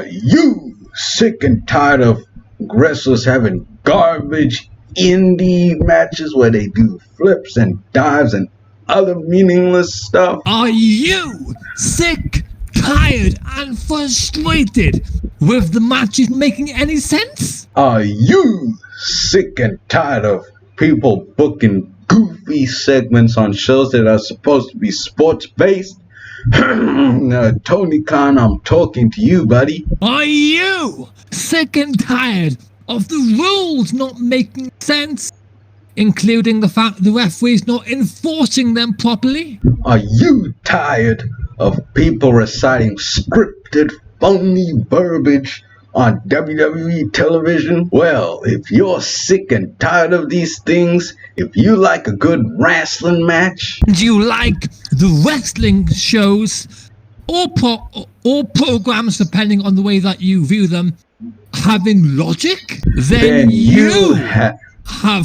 Are you sick and tired of wrestlers having garbage indie matches where they do flips and dives and other meaningless stuff? Are you sick, tired, and frustrated with the matches making any sense? Are you sick and tired of people booking goofy segments on shows that are supposed to be sports-based? Tony Khan, I'm talking to you, buddy. Are you sick and tired of the rules not making sense, including the fact the referee's not enforcing them properly? Are you tired of people reciting scripted, phony verbiage on WWE television? Well, if you're sick and tired of these things, if you like a good wrestling match, Do you like the wrestling shows or programs, depending on the way that you view them, having logic? Then you have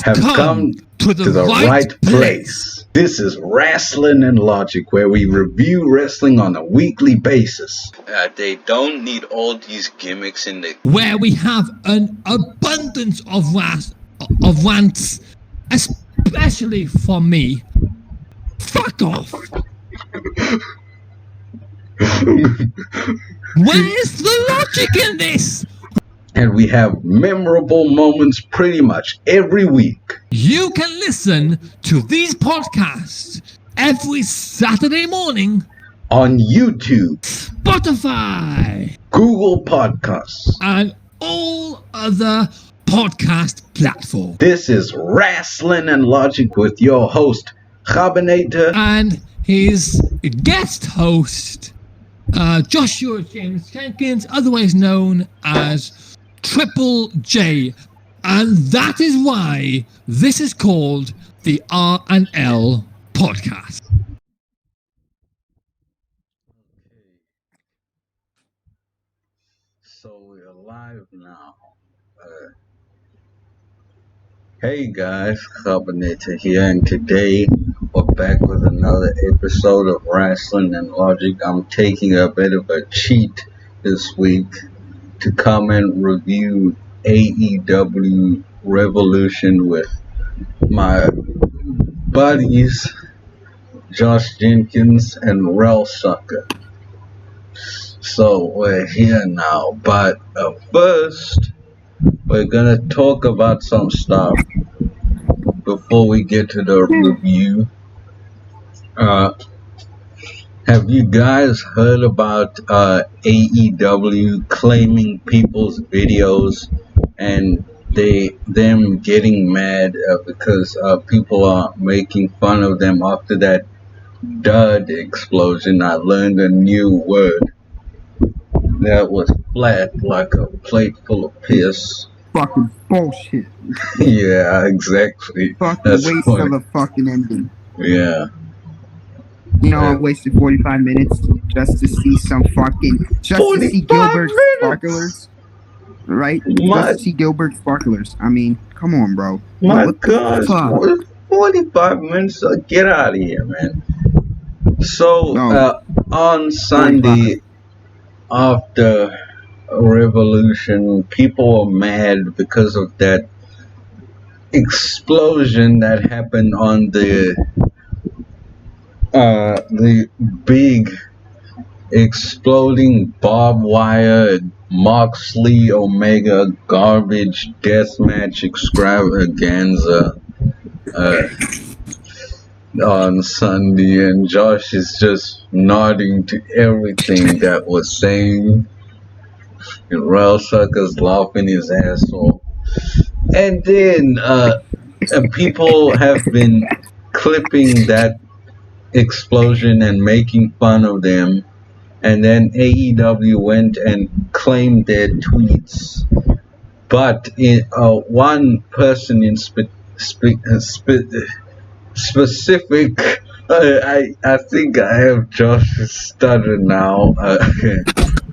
come to the right place. This is Wrestling and Logic, where we review wrestling on a weekly basis. They don't need all these gimmicks in the... Where we have an abundance of rants, especially from me. Fuck off! Where's the logic in this? And we have memorable moments pretty much every week. You can listen to these podcasts every Saturday morning On YouTube, Spotify, Google Podcasts. and all other podcast platforms. This is Wrestling and Logic with your host, Kgabinator. And his guest host, Joshua James Jenkins, otherwise known as Triple J. And that is why this is called the R&L Podcast. So we're live now. Hey guys, Kgabinator here, and today we're back with another episode of Wrestling and Logic. I'm taking a bit of a cheat this week to come and review AEW Revolution with my buddies Josh Jenkins and Rellsucka. So we're here now, but first we're gonna talk about some stuff before we get to the review. Have you guys heard about AEW claiming people's videos and them getting mad because people are making fun of them after that dud explosion? I learned a new word that was flat like a plate full of piss. Fucking bullshit. Yeah, exactly. Fucking That's waste funny. of a fucking ending. Yeah. You know, I wasted 45 minutes just to see some fucking... Just to see 45 Gilbert minutes? Sparklers. Right? My- Just to see Gilbert Sparklers. I mean, come on, bro. My What the God, fuck? 45 minutes. Get out of here, man. So, No. on Sunday, after Revolution, people were mad because of that explosion that happened on the big exploding barbed wire Moxley Omega garbage deathmatch extravaganza on Sunday, and Josh is just nodding to everything that was saying, and Rellsucka's laughing his ass off. And then people have been clipping that explosion and making fun of them, and then AEW went and claimed their tweets. But one person in specific, I think I have Josh's stutter now.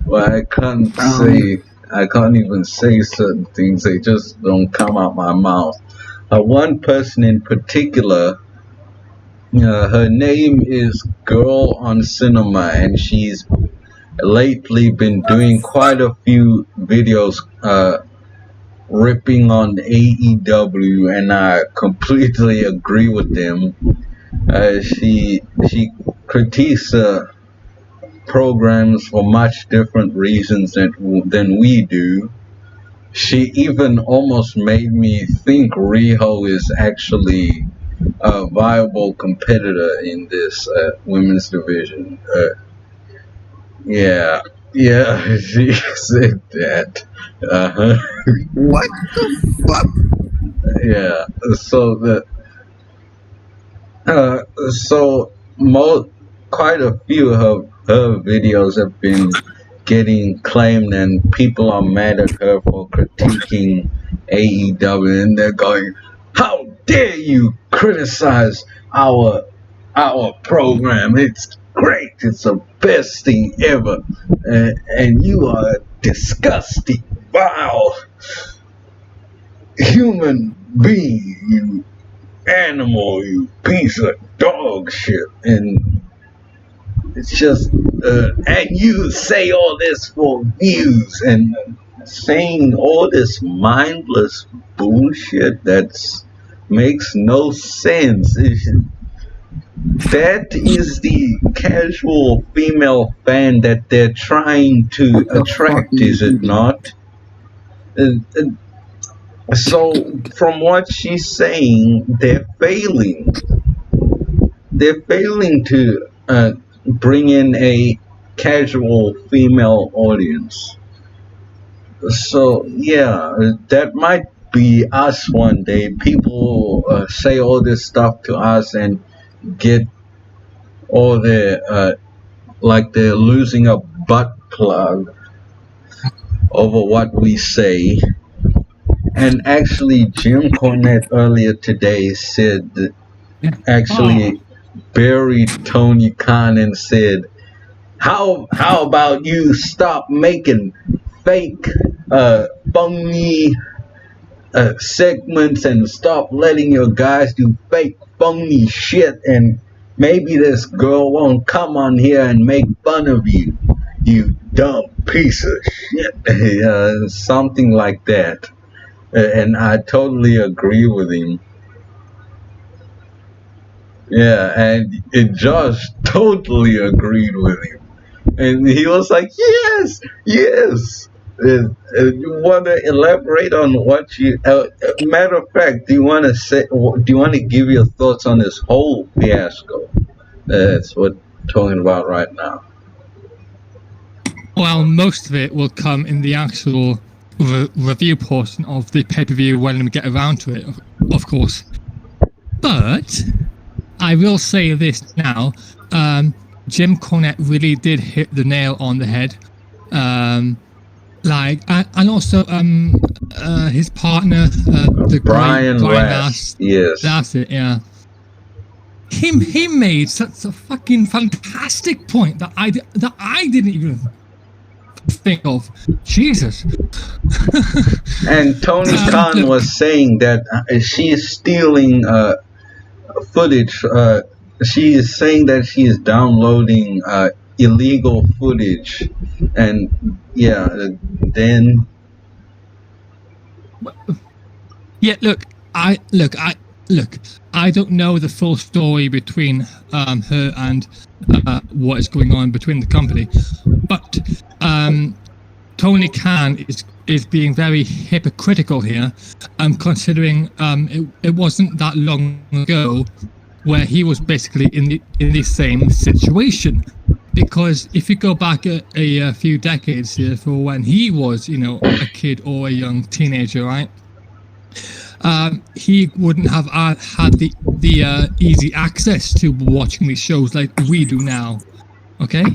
Well, I can't even say certain things. They just don't come out my mouth. One person in particular, her name is GirlOnCinema, and she's lately been doing quite a few videos ripping on AEW, and I completely agree with them. She critiques programs for much different reasons than we do. She even almost made me think Riho is actually a viable competitor in this women's division. Yeah, she said that. Uh-huh. What the fuck? Yeah, so so quite a few of her videos have been getting claimed, and people are mad at her for critiquing AEW, and they're going, "How dare you criticize our program? It's great. It's the best thing ever, and you are a disgusting, vile human being. You animal, you piece of dog shit." And it's just, and you say all this for views, and saying all this mindless bullshit that makes no sense. That is the casual female fan that they're trying to attract, is it not? So, from what she's saying, they're failing. They're failing to bring in a casual female audience. So, yeah, that might be us one day. People say all this stuff to us and get all their, like they're losing a butt plug over what we say. And actually, Jim Cornette earlier today said that actually buried Tony Khan and said, how about you stop making fake, phony segments and stop letting your guys do fake, phony shit, and maybe this girl won't come on here and make fun of you, you dumb piece of shit. Something like that. And I totally agree with him. Yeah, and Josh totally agreed with him. And he was like, yes. You want to elaborate on what you... matter of fact, do you want to give your thoughts on this whole fiasco? That's what we're talking about right now. Well, most of it will come in the actual review portion of the pay-per-view when we get around to it, of course. But I will say this now. Jim Cornette really did hit the nail on the head. And also his partner, the Brian Last. Yes. That's it, yeah. He made such a fucking fantastic point that I didn't even think of. Jesus. And Tony Khan was saying that she is stealing footage. She is saying that she is downloading illegal footage, and then. Yeah, look. I don't know the full story between her and what is going on between the company, but Tony Khan is being very hypocritical here, considering it wasn't that long ago where he was basically in the same situation. Because if you go back a few decades here, for when he was, a kid or a young teenager, right? He wouldn't have had the easy access to watching these shows like we do now. Okay,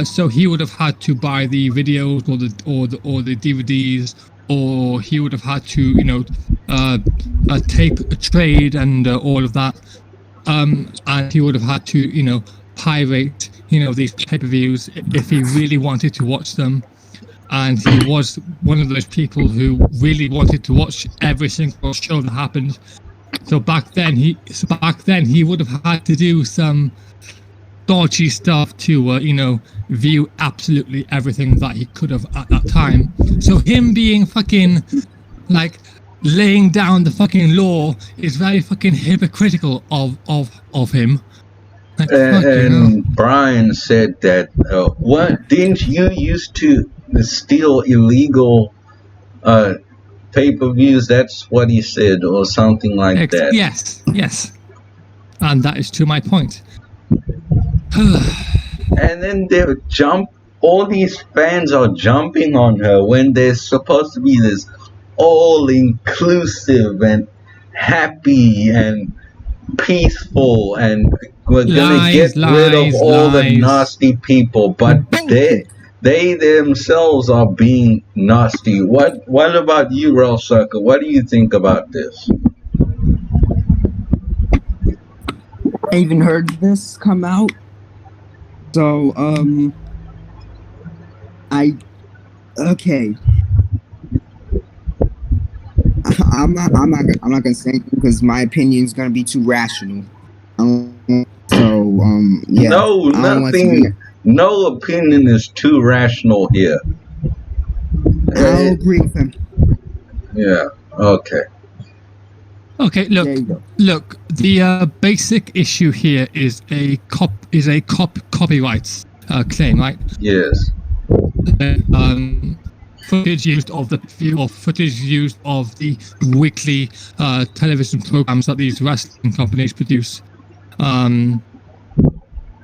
so he would have had to buy the videos or the DVDs, or he would have had to tape a trade and all of that, and he would have had to pirate these pay-per-views if he really wanted to watch them. And he was one of those people who really wanted to watch every single show that happened. So back then he would have had to do some dodgy stuff to, view absolutely everything that he could have at that time. So him being fucking, like, laying down the fucking law is very fucking hypocritical of him. Like, and Brian said that, what, didn't you used to steal illegal pay-per-views? That's what he said, or something like that. Yes. And that is to my point. And then all these fans are jumping on her when there's supposed to be this all-inclusive and happy and peaceful, and we're gonna get rid of all the nasty people, but they themselves are being nasty. What about you, Rellsucka? What do you think about this? I even heard this come out. So, okay. I'm not gonna say anything because my opinion is gonna be too rational. Yeah. No, nothing. No opinion is too rational here. I'll agree with him. Yeah. Okay. Okay. Look. The basic issue here is a copyright claim, right? Yes. Footage used of the weekly television programs that these wrestling companies produce.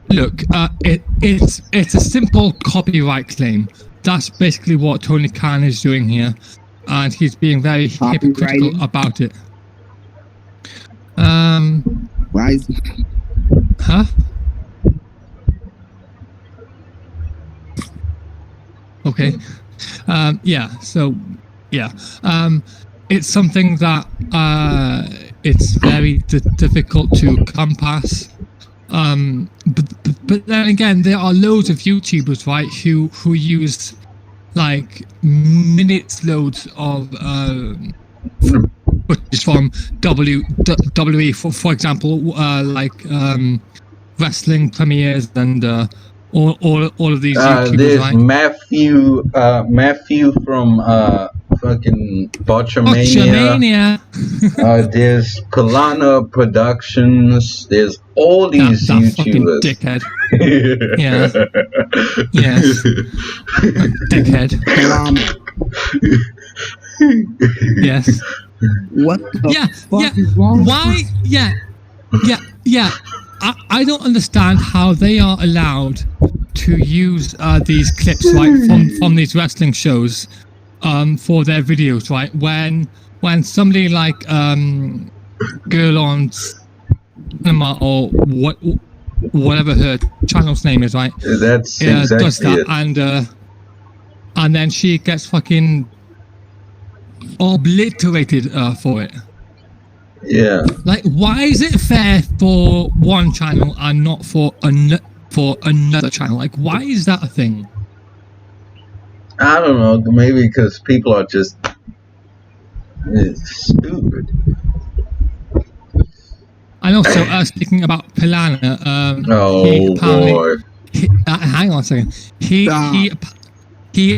It's a simple copyright claim. That's basically what Tony Khan is doing here, and he's being very hypocritical about it. Why is it? Huh? Okay. It's something that it's very difficult to come past. But then again, there are loads of YouTubers, right, who use like minutes loads of footage from WWE, for example, wrestling premieres and all of these YouTubers, there's right? Matthew from fucking Botchamania. There's Pilana Productions. There's all these YouTubers. Dickhead. Yeah. Yes. Dickhead. Yes. What the fuck is wrong? Why? Yeah. I don't understand how they are allowed to use these clips, right, from these wrestling shows for their videos, right? When somebody like GirlOnCinema or whatever her channel's name is, right? That's exactly does that, it. And then she gets fucking obliterated for it. Yeah. Like, why is it fair for one channel and not for another channel? Like, why is that a thing? I don't know. Maybe because people are just stupid. And also, speaking about Pilana, Lord. Hang on a second. He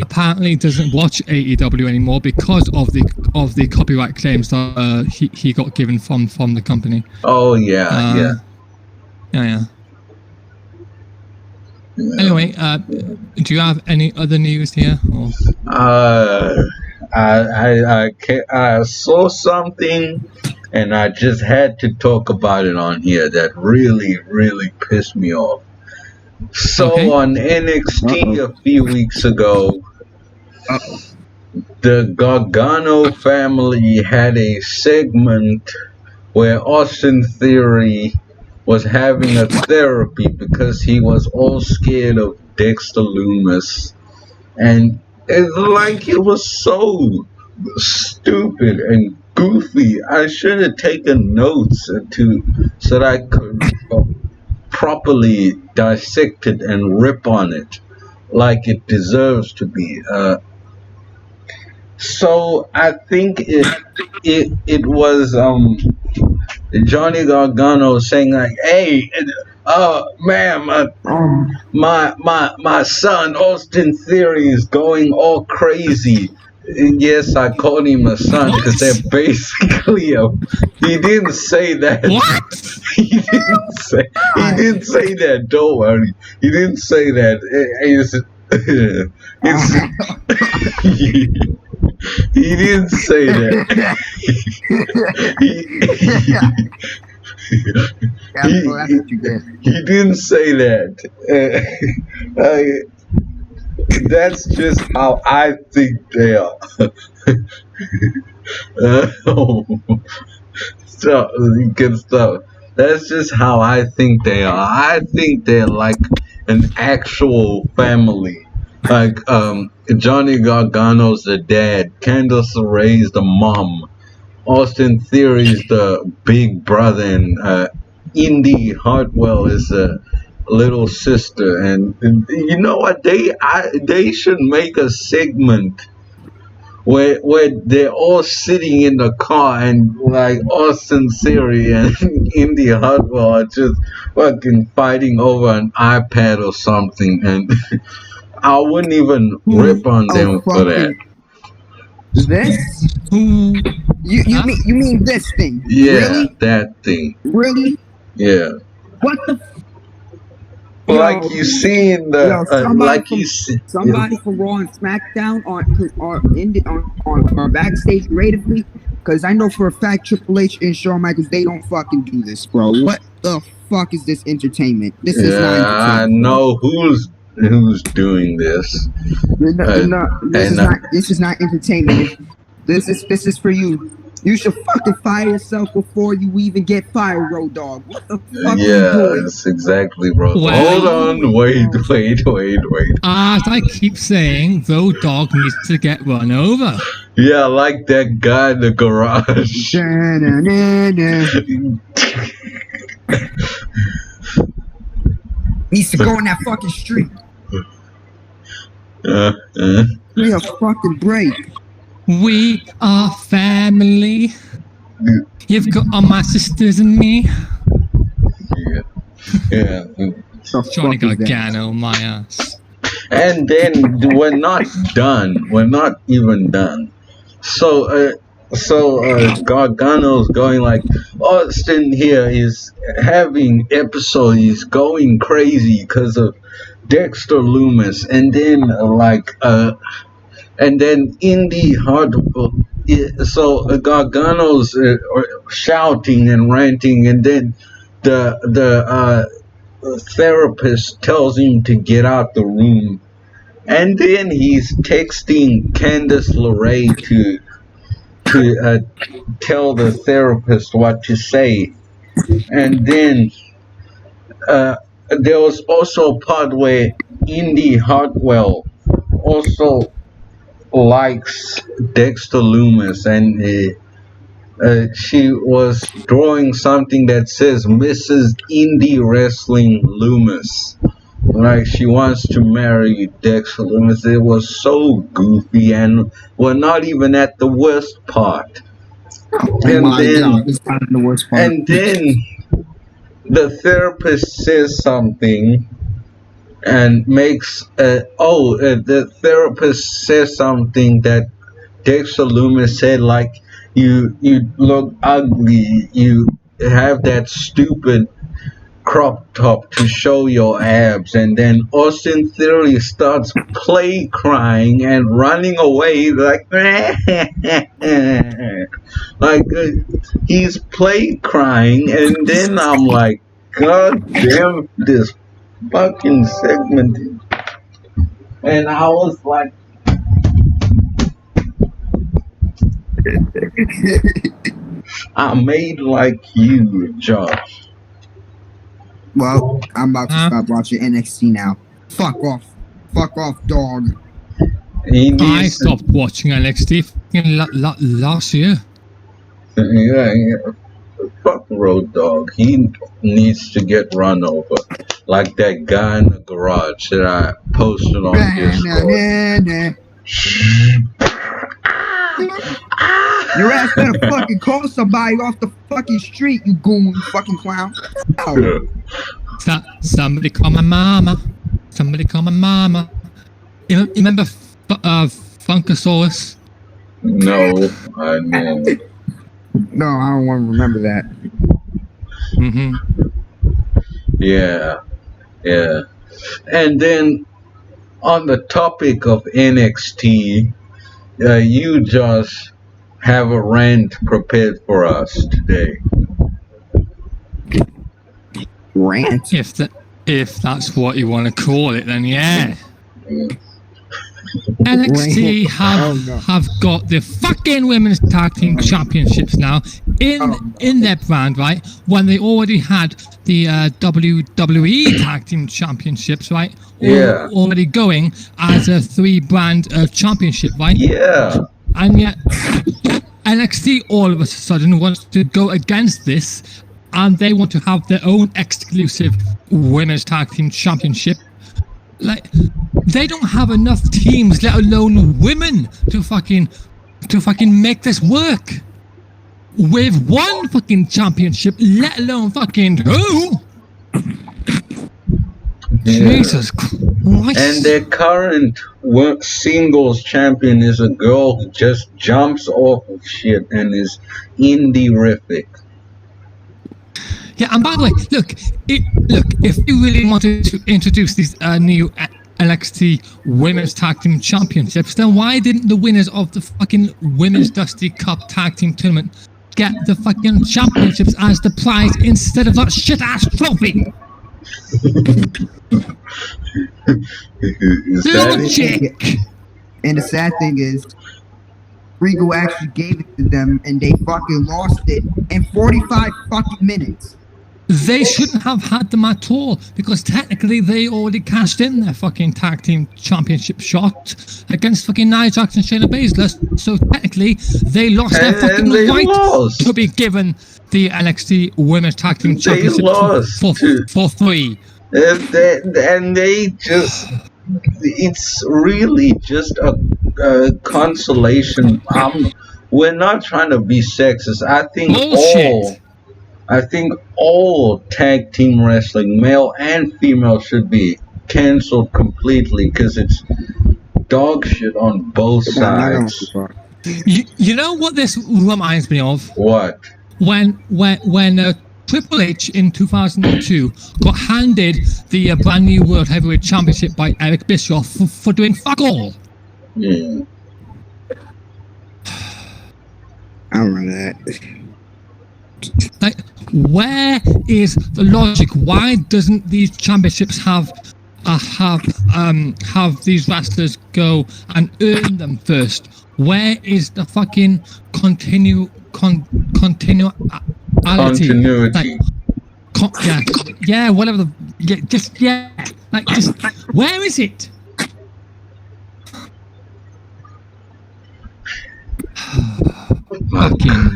apparently doesn't watch AEW anymore because of the copyright claims that he got given from the company. Oh yeah. Anyway, do you have any other news here? Or? I saw something, and I just had to talk about it on here. That really, really pissed me off. So on NXT a few weeks ago, the Gargano family had a segment where Austin Theory was having a therapy because he was all scared of Dexter Lumis, and it was so stupid and goofy. I should have taken notes so that I could properly dissect it and rip on it like it deserves to be. So I think it was Johnny Gargano saying like, "Hey, ma'am, my son Austin Theory is going all crazy. Yes, I called him a son because they're basically a. He didn't say that. What? He didn't say that. Don't worry. He didn't say that. He didn't say that. He didn't say that. That's just how I think they are. So good stuff. That's just how I think they are. I think they're like an actual family. Like Johnny Gargano's the dad, Candice LeRae's the mom, Austin Theory's the big brother, and Indy Hartwell is the little sister. And you know what? They should make a segment where they're all sitting in the car and like Austin Theory and Indy Hartwell are just fucking fighting over an iPad or something, and I wouldn't even rip on them for that. This? You mean this thing? Yeah, really? That thing. Really? Yeah. What the? Like you see in the somebody from Raw and SmackDown on backstage creatively, because I know for a fact Triple H and Shawn Michaels, they don't fucking do this, bro. What the fuck is this entertainment? This is not entertainment. I know who's doing this. This is not entertainment. This is for you. You should fucking fire yourself before you even get fired, Road Dogg. What the fuck are you doing? Yes, exactly, bro. Well, hold on, wait. As I keep saying, Road Dogg needs to get run over. Yeah, like that guy in the garage. Needs to go in that fucking street. Give me a fucking break. We are family. You've got all my sisters and me. Yeah. Johnny Gargano, my ass. And then we're not done. We're not even done. So Gargano's going like, Austin here is having episode. He's going crazy because of Dexter Lumis, and then and then Indy Hartwell. So Gargano's shouting and ranting, and then the therapist tells him to get out the room, and then he's texting Candice LeRae to tell the therapist what to say, and then there was also a part where Indy Hartwell also likes Dexter Lumis, and she was drawing something that says Mrs. Indie Wrestling Lumis, like she wants to marry Dexter Lumis. It was so goofy, and we're not even at the worst part. And then the therapist says something and makes the therapist says something that Dexter Lumis said, like, you look ugly, you have that stupid crop top to show your abs, and then Austin Theory starts play crying and running away like he's play crying, and then I'm like, God damn this fucking segment. And I was like, I made like you, Josh. Well, I'm about to stop watching NXT now. Fuck off, dog. I stopped watching NXT last year. Yeah. Fuck Road Dogg. He needs to get run over, like that guy in the garage that I posted on Discord. Your ass better fucking call somebody off the fucking street, you goon, you fucking clown. Somebody call my mama. Somebody call my mama. You remember Funkasaurus? No, I know. No, I don't want to remember that. Mm-hmm. Yeah. And then on the topic of NXT, you just have a rant prepared for us today. Rant? If that's what you want to call it, then yeah. NXT have got the fucking women's tag team championships now in their brand, right? When they already had the WWE tag team championships, right? Already going as a 3-brand championship, right? Yeah. And yet NXT all of a sudden wants to go against this, and they want to have their own exclusive women's tag team championship. Like, they don't have enough teams, let alone women, to fucking make this work. With one fucking championship, let alone fucking 2. Yeah. Jesus Christ. And their current singles champion is a girl who just jumps off of shit and is indie-rific. Yeah, and by the way, look, if you really wanted to introduce these new NXT Women's Tag Team Championships, then why didn't the winners of the fucking Women's Dusty Cup Tag Team Tournament get the fucking championships as the prize instead of that shit-ass trophy? Logic! And the sad thing is, Regal actually gave it to them, and they fucking lost it in 45 fucking minutes. They shouldn't have had them at all, because technically they already cashed in their fucking tag team championship shot against fucking Nia Jax and Shayna Baszler. So technically they lost their fucking right to be given the NXT Women's Tag Team Championship for free. And they just, it's really just a consolation. We're not trying to be sexist. I think all tag team wrestling, male and female, should be canceled completely because it's dog shit on both sides. You know what this reminds me of? What? When Triple H in 2002 got handed the brand new World Heavyweight Championship by Eric Bischoff for doing fuck all. Yeah. I don't know that. Like, where is the logic? Why doesn't these championships have these wrestlers go and earn them first? Where is the fucking continuity? Like, whatever where is it? Fucking.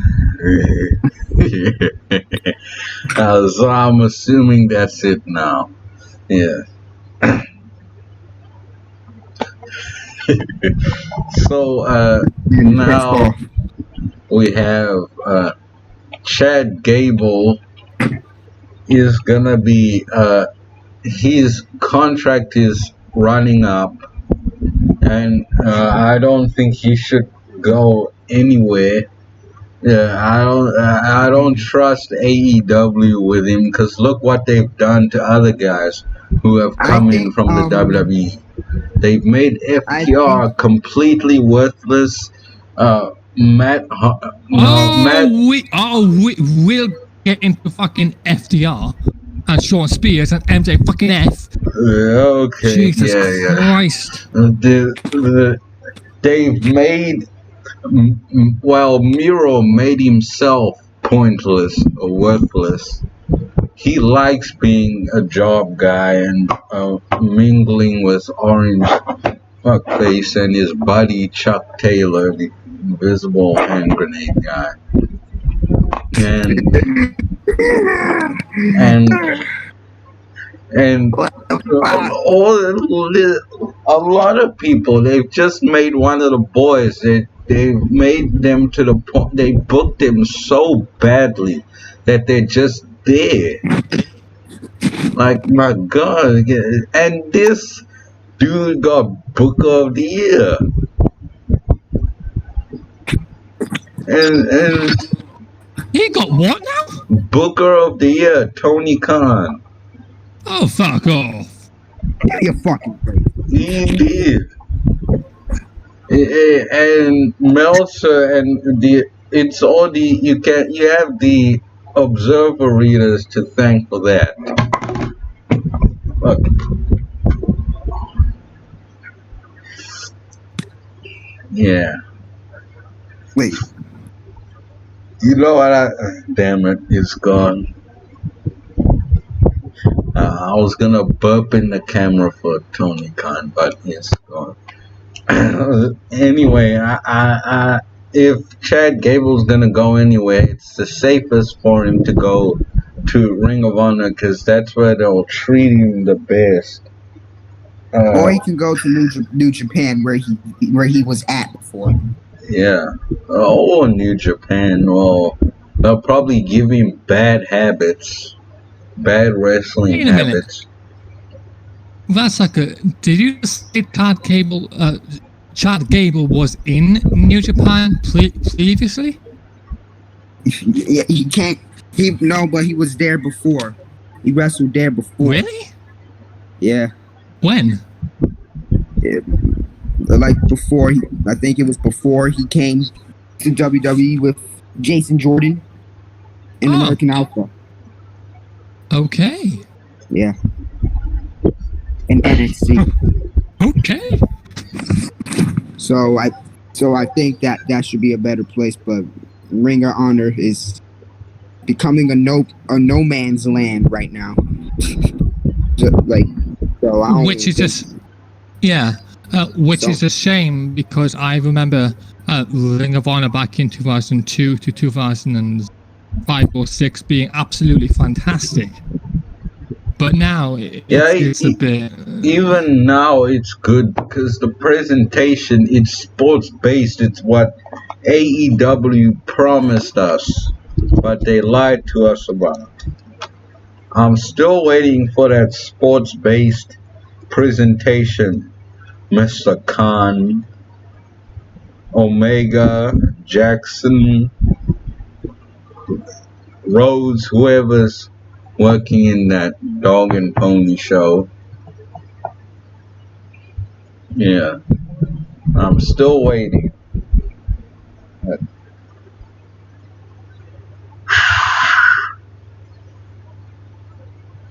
So I'm assuming that's it now. Yeah. So now we have Chad Gable is gonna be his contract is running up, and I don't think he should go anywhere. Yeah, I don't trust AEW with him because look what they've done to other guys who have come in from the WWE. They've made FTR completely worthless. We'll get into fucking FTR and Sean Spears and MJ fucking F. Okay. Jesus Christ. They've made. Well, Miro made himself pointless or worthless. He likes being a job guy and mingling with Orange Fuckface and his buddy Chuck Taylor, the invisible hand grenade guy. And a lot of people, they've just made one of the boys that they've made them to the point, they booked them so badly that they're just there. Like, my God. And this dude got Booker of the Year. And He got what now? Booker of the Year, Tony Khan. Oh, fuck off. You're fucking crazy. He did. And Meltzer and it's all you have the observer readers to thank for that. Fuck. Yeah. Wait. You know what? Damn it, it's gone. I was gonna burp in the camera for Tony Khan, but it's gone. Anyway, if Chad Gable's gonna go anywhere, it's the safest for him to go to Ring of Honor because that's where they'll treat him the best. Or he can go to New Japan where he was at before. Yeah. Or New Japan. Or they'll probably give him bad habits. Bad wrestling Wait a minute. habits. Rellsucka, did you say Chad Gable was in New Japan previously? Yeah, he can't. But he was there before. He wrestled there before. Really? Yeah. When? Like before, I think it was before he came to WWE with Jason Jordan in American Alpha. Okay. Yeah. In NXT. Okay. So I think that should be a better place, but Ring of Honor is becoming a no man's land right now. Which is a shame because I remember Ring of Honor back in 2002 to 2005 or 6 being absolutely fantastic. But now it's a bit. Even now, it's good because the presentation, it's sports based. It's what AEW promised us, but they lied to us about. I'm still waiting for that sports based presentation. Mr. Khan, Omega, Jackson, Rhodes, whoever's working in that dog and pony show. Yeah, I'm still waiting.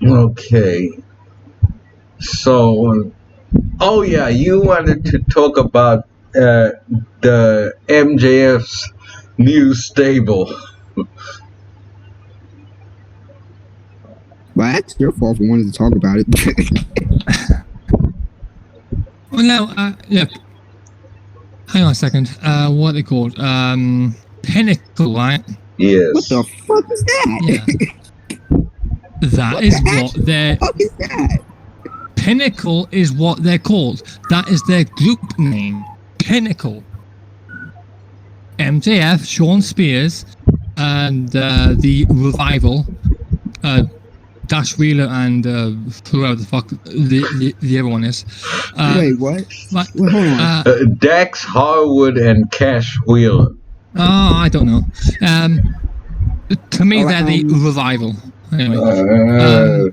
Okay, so, oh yeah, you wanted to talk about the MJF's new stable. Well, that's your fault for wanting to talk about it. Well, no, yeah. Hang on a second. What are they called? Pinnacle, right? Yes. What the fuck is that? Yeah. That is what they're. What is that? Pinnacle is what they're called. That is their group name. Pinnacle. MJF, Sean Spears, and the Revival. Dash Wheeler and whoever the fuck the other one is. Wait, what? Like, Wait, hold on. Dax Harwood and Cash Wheeler. Oh, I don't know. To me, they're the Revival. Anyway,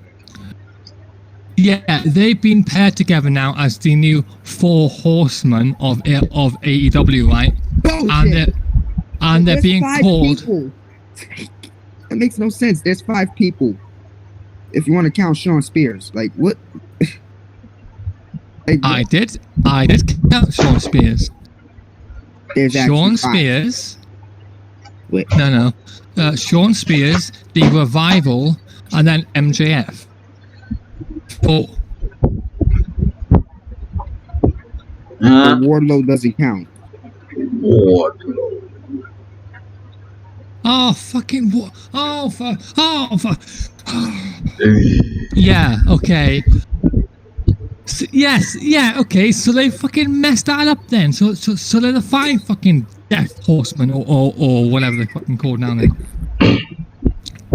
yeah, they've been paired together now as the new 4 horsemen of AEW, right? Bullshit. And they're being called. People. That makes no sense. There's 5 people. If you want to count Sean Spears, like what? I did count Sean Spears. There's Sean Spears. Wait. No. Sean Spears, the Revival, and then MJF. 4. The Wardlow doesn't count. Wardlow. Oh fucking what? Oh fuck! Oh fuck! Yeah. Okay. So, yes. Yeah. Okay. So they fucking messed that up then. So they're the 5 fucking Death Horsemen or whatever they're fucking called now then.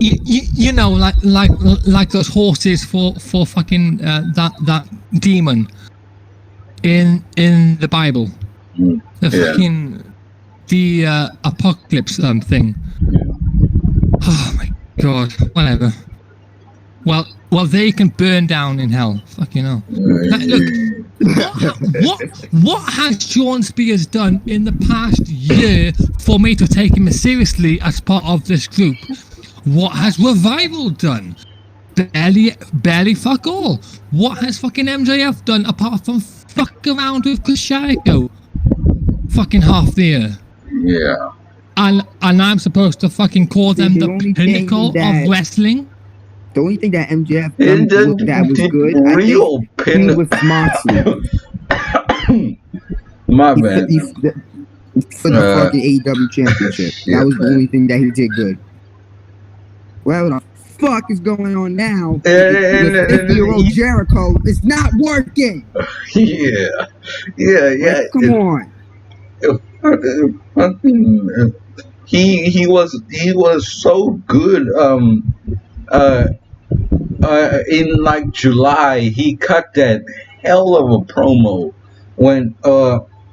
you know, like those horses for fucking that demon in the Bible, the fucking the apocalypse thing. Oh my god, whatever. Well, they can burn down in hell. Fuck, you know. Look, what has Sean Spears done in the past year for me to take him seriously as part of this group? What has Revival done? Barely fuck all. What has fucking MJF done apart from fuck around with Chris Jericho? Fucking half the year. Yeah. And I'm supposed to fucking call them the pinnacle of wrestling? The only thing that MJF done that was good, real I think, he was Moxley. My bad. For the fucking AEW championship. That was the only thing that he did good. Well, what the fuck is going on now? With 50-year-old Jericho, it's not working. Yeah. Like, come on. He was so good. In like July, he cut that hell of a promo when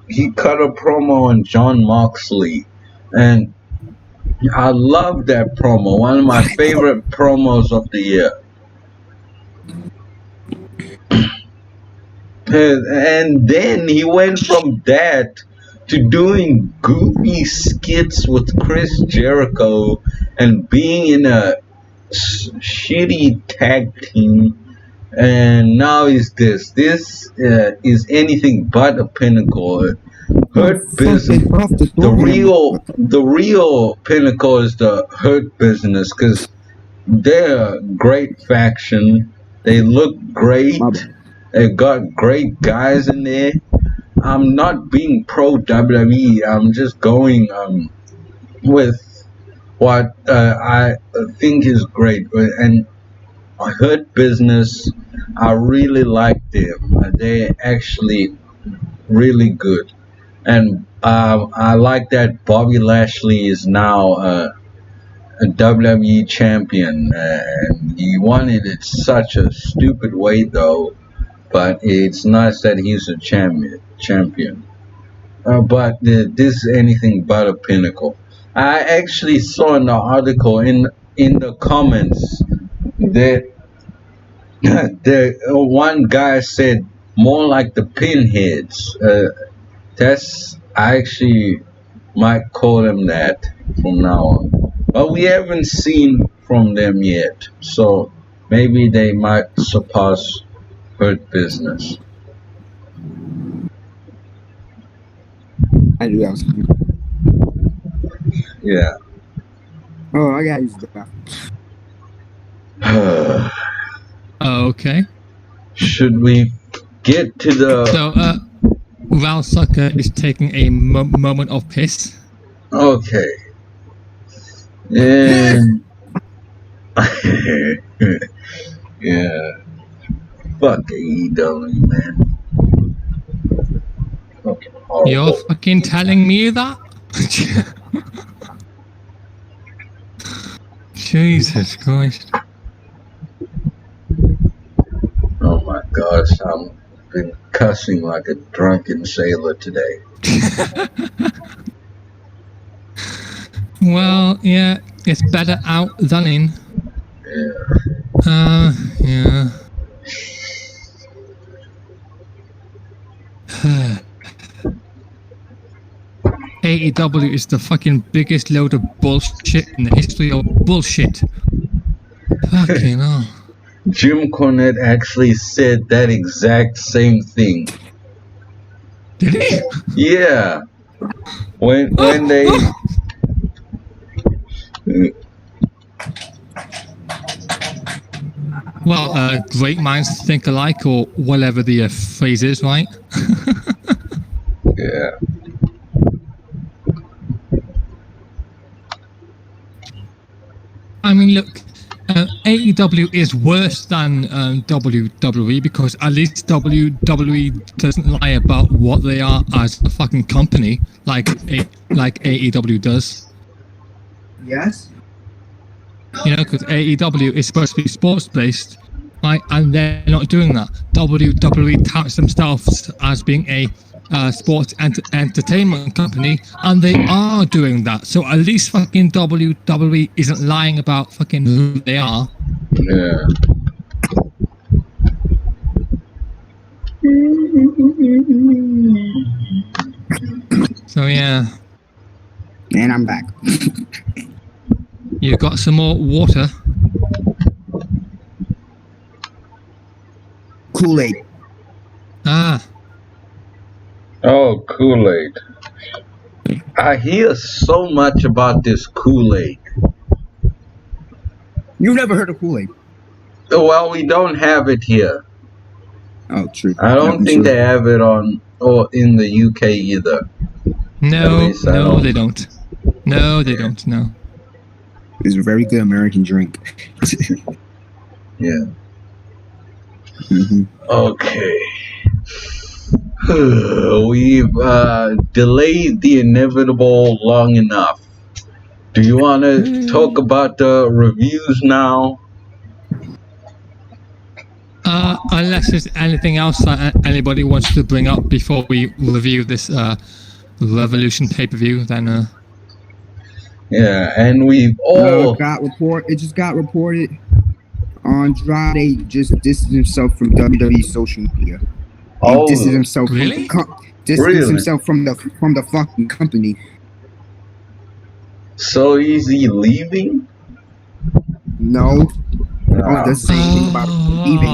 he cut a promo on John Moxley, and I love that promo. One of my favorite promos of the year. And then he went from that to doing goofy skits with Chris Jericho and being in a shitty tag team, and now is this is anything but a pinnacle. Hurt Business, the real pinnacle is the Hurt Business, because they're a great faction. They look great. They got great guys in there. I'm not being pro WWE. I'm just going with what I think is great. And Hurt Business, I really like them. They're actually really good. And I like that Bobby Lashley is now a WWE champion. And he won it in such a stupid way, though. But it's nice that he's a champion. But this is anything but a pinnacle. I actually saw in the article in the comments that one guy said more like the Pinheads. I actually might call them that from now on. But we haven't seen from them yet, so maybe they might surpass Hurt Business. I knew that was good. Yeah. Oh, I got used to that. Okay. Should we get to the... So, Rellsucka is taking a moment of piss. Okay. And... yeah. Fuck AEW, man. Fucking horrible. You're fucking telling me that? Jesus Christ. Oh my gosh, I've been cussing like a drunken sailor today. Well, yeah, it's better out than in. Yeah. Yeah. AEW is the fucking biggest load of bullshit in the history of bullshit. Fucking hell. Jim Cornette actually said that exact same thing. Did he? Yeah. When they... Well, great minds think alike, or whatever the phrase is, right? Yeah. I mean, look, AEW is worse than WWE, because at least WWE doesn't lie about what they are as a fucking company, like AEW does. Yes. You know, because AEW is supposed to be sports-based, right? And they're not doing that. WWE touts themselves as being a sports entertainment company, and they are doing that. So at least fucking WWE isn't lying about fucking who they are. Yeah. So yeah. And I'm back. You got some more water? Kool-Aid. Ah. Oh, Kool-Aid. I hear so much about this Kool-Aid. You've never heard of Kool-Aid? Well, we don't have it here. Oh, true. I don't think they have it in the UK either. No, they don't. No, they don't. No. It's a very good American drink. Yeah. Mm-hmm. Okay. We've delayed the inevitable long enough. Do you want to talk about the reviews now? Unless there's anything else that anybody wants to bring up before we review this Revolution pay-per-view, then... Yeah, and we've all... It just got reported Andrade just distanced himself from WWE social media. He distanced himself really? Himself from the fucking company. So is he leaving? No. It doesn't say anything about leaving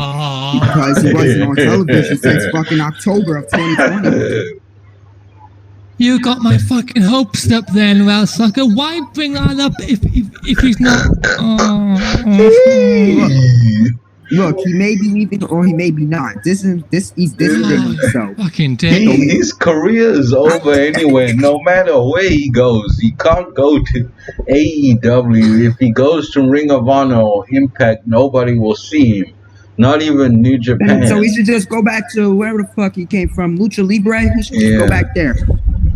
because he wasn't on television since fucking October of 2020. You got my fucking hopes up then, Rellsucka. Why bring that up if he's not? Look, he may be leaving or he may be not. He's himself. Fucking dick. His career is over anyway. No matter where he goes, he can't go to AEW. If he goes to Ring of Honor or Impact, nobody will see him. Not even New Japan. So he should just go back to wherever the fuck he came from, Lucha Libre. He should just go back there.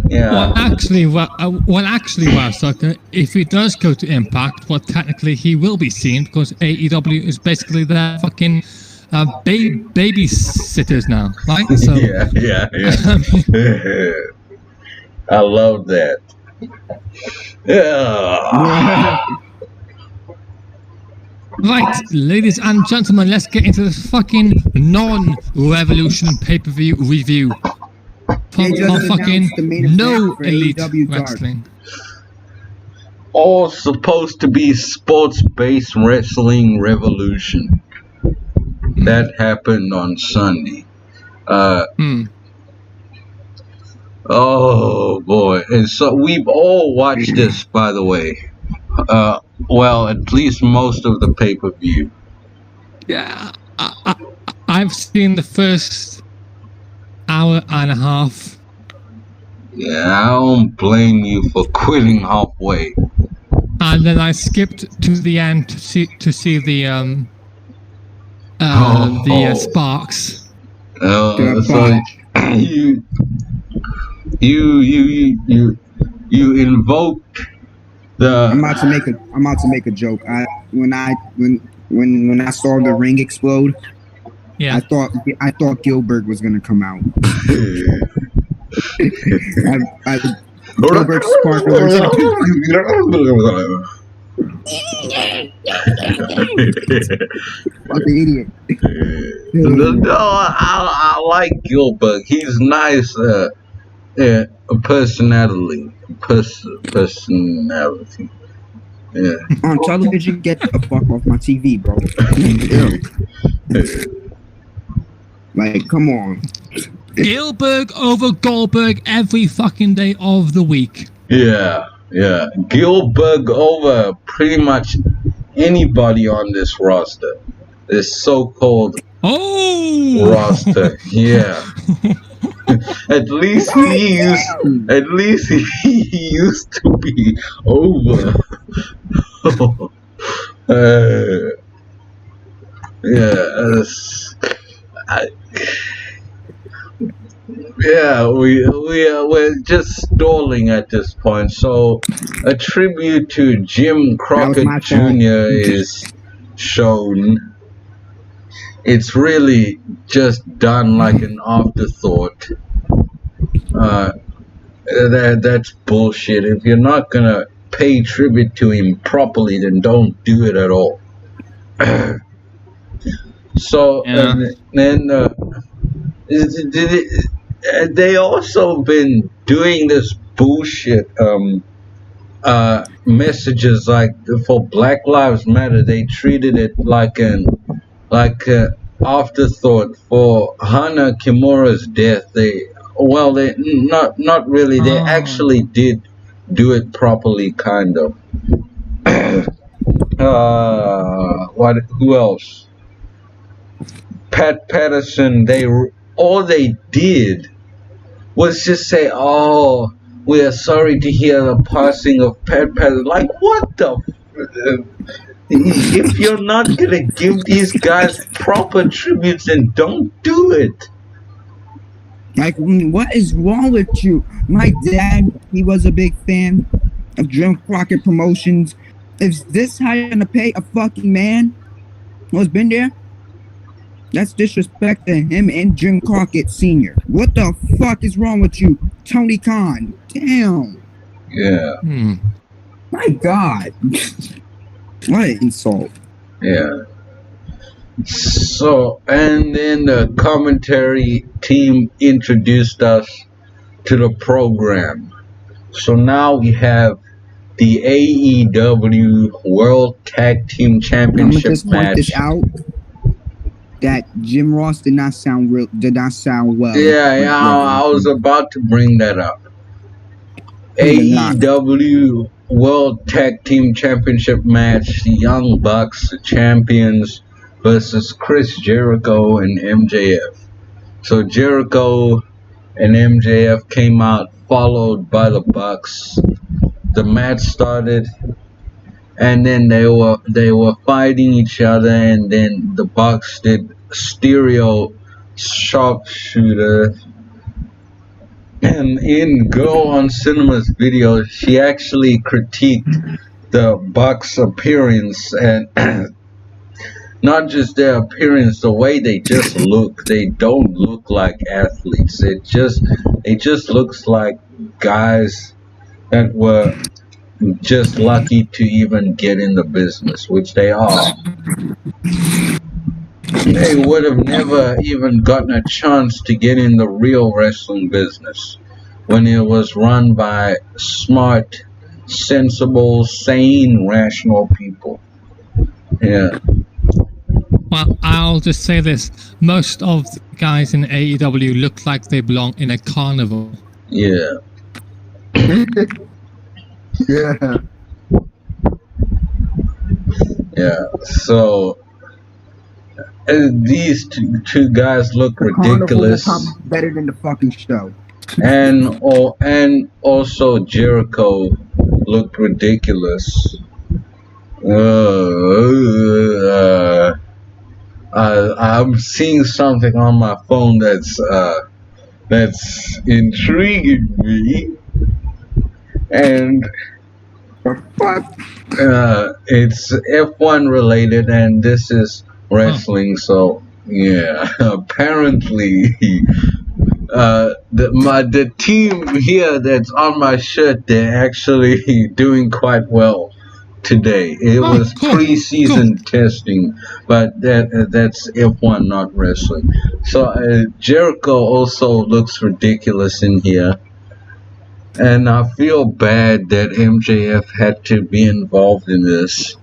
Yeah. Well, actually, Rellsucka, if he does go to Impact, well, technically he will be seen because AEW is basically their fucking babysitters now, right? So, yeah. I love that. Yeah. Right, ladies and gentlemen, let's get into this fucking non-Revolution pay-per-view review. For fucking no Elite Wrestling. All supposed to be sports-based wrestling Revolution. That happened on Sunday. Oh boy. And so we've all watched this, by the way. Well, at least most of the pay-per-view. Yeah, I've seen the first hour and a half. Yeah, I don't blame you for quitting halfway. And then I skipped to the end to see the sparks. So you invoked the. I'm about to make a joke. When I saw the ring explode, yeah, I thought Gilbert was gonna come out. Gilbert sparklers. Fucking idiot. No, I like Gilbert. He's nice. Personality. Yeah. On television, get the fuck off my TV, bro. Like, come on. Gilbert over Goldberg every fucking day of the week. Yeah. Gilbert over pretty much anybody on this roster. This so-called roster. Yeah. At least he used to be over. Yeah, we're just stalling at this point. So, a tribute to Jim That was Crockett my fault. Jr. is shown. It's really just done like an afterthought. Uh, that's bullshit. If you're not gonna pay tribute to him properly, then don't do it at all. So, Yeah. then they also been doing this bullshit. Messages like for Black Lives Matter, they treated it like an like afterthought. For Hana Kimura's death, they not really. They Oh. actually did do it properly, kind of. What? Who else? Pat Patterson. All they did was just say, "Oh, we are sorry to hear the passing of Pat Patterson." Like, what the? If you're not gonna give these guys proper tributes, then don't do it. Like, what is wrong with you? My dad, he was a big fan of Jim Crockett Promotions. Is this how you're gonna pay a fucking man who's been there? That's disrespect to him and Jim Crockett Sr. What the fuck is wrong with you, Tony Khan? Damn. Yeah. My God. What an insult. Yeah. So, and then the commentary team introduced us to the program. So now we have the AEW World Tag Team I'm gonna Championship just point match. this out that Jim Ross did not sound well. Yeah, I was about to bring that up. He did not. AEW World Tag Team Championship match: the Young Bucks, the champions, versus Chris Jericho and MJF. So Jericho and MJF came out, followed by the Bucks. The match started, and then they were fighting each other, and then the Bucks did stereo sharpshooter. And in GirlOnCinema's video, she actually critiqued the Bucks' appearance, and not just their appearance, the way they just look. They don't look like athletes. It just looks like guys that were just lucky to even get in the business, which they are. They would have never even gotten a chance to get in the real wrestling business when it was run by smart, sensible, sane, rational people. Yeah. Well, I'll just say this. Most of the guys in AEW look like they belong in a carnival. Yeah. Yeah. Yeah. So these two guys look ridiculous. Better than the fucking show. And also Jericho looked ridiculous. I'm seeing something on my phone that's intriguing me, and it's F1 related, and this is wrestling. So yeah, apparently. The team here that's on my shirt, they're actually doing quite well today. It was pre-season testing, but that's F1, not wrestling. So Jericho also looks ridiculous in here, and I feel bad that MJF had to be involved in this.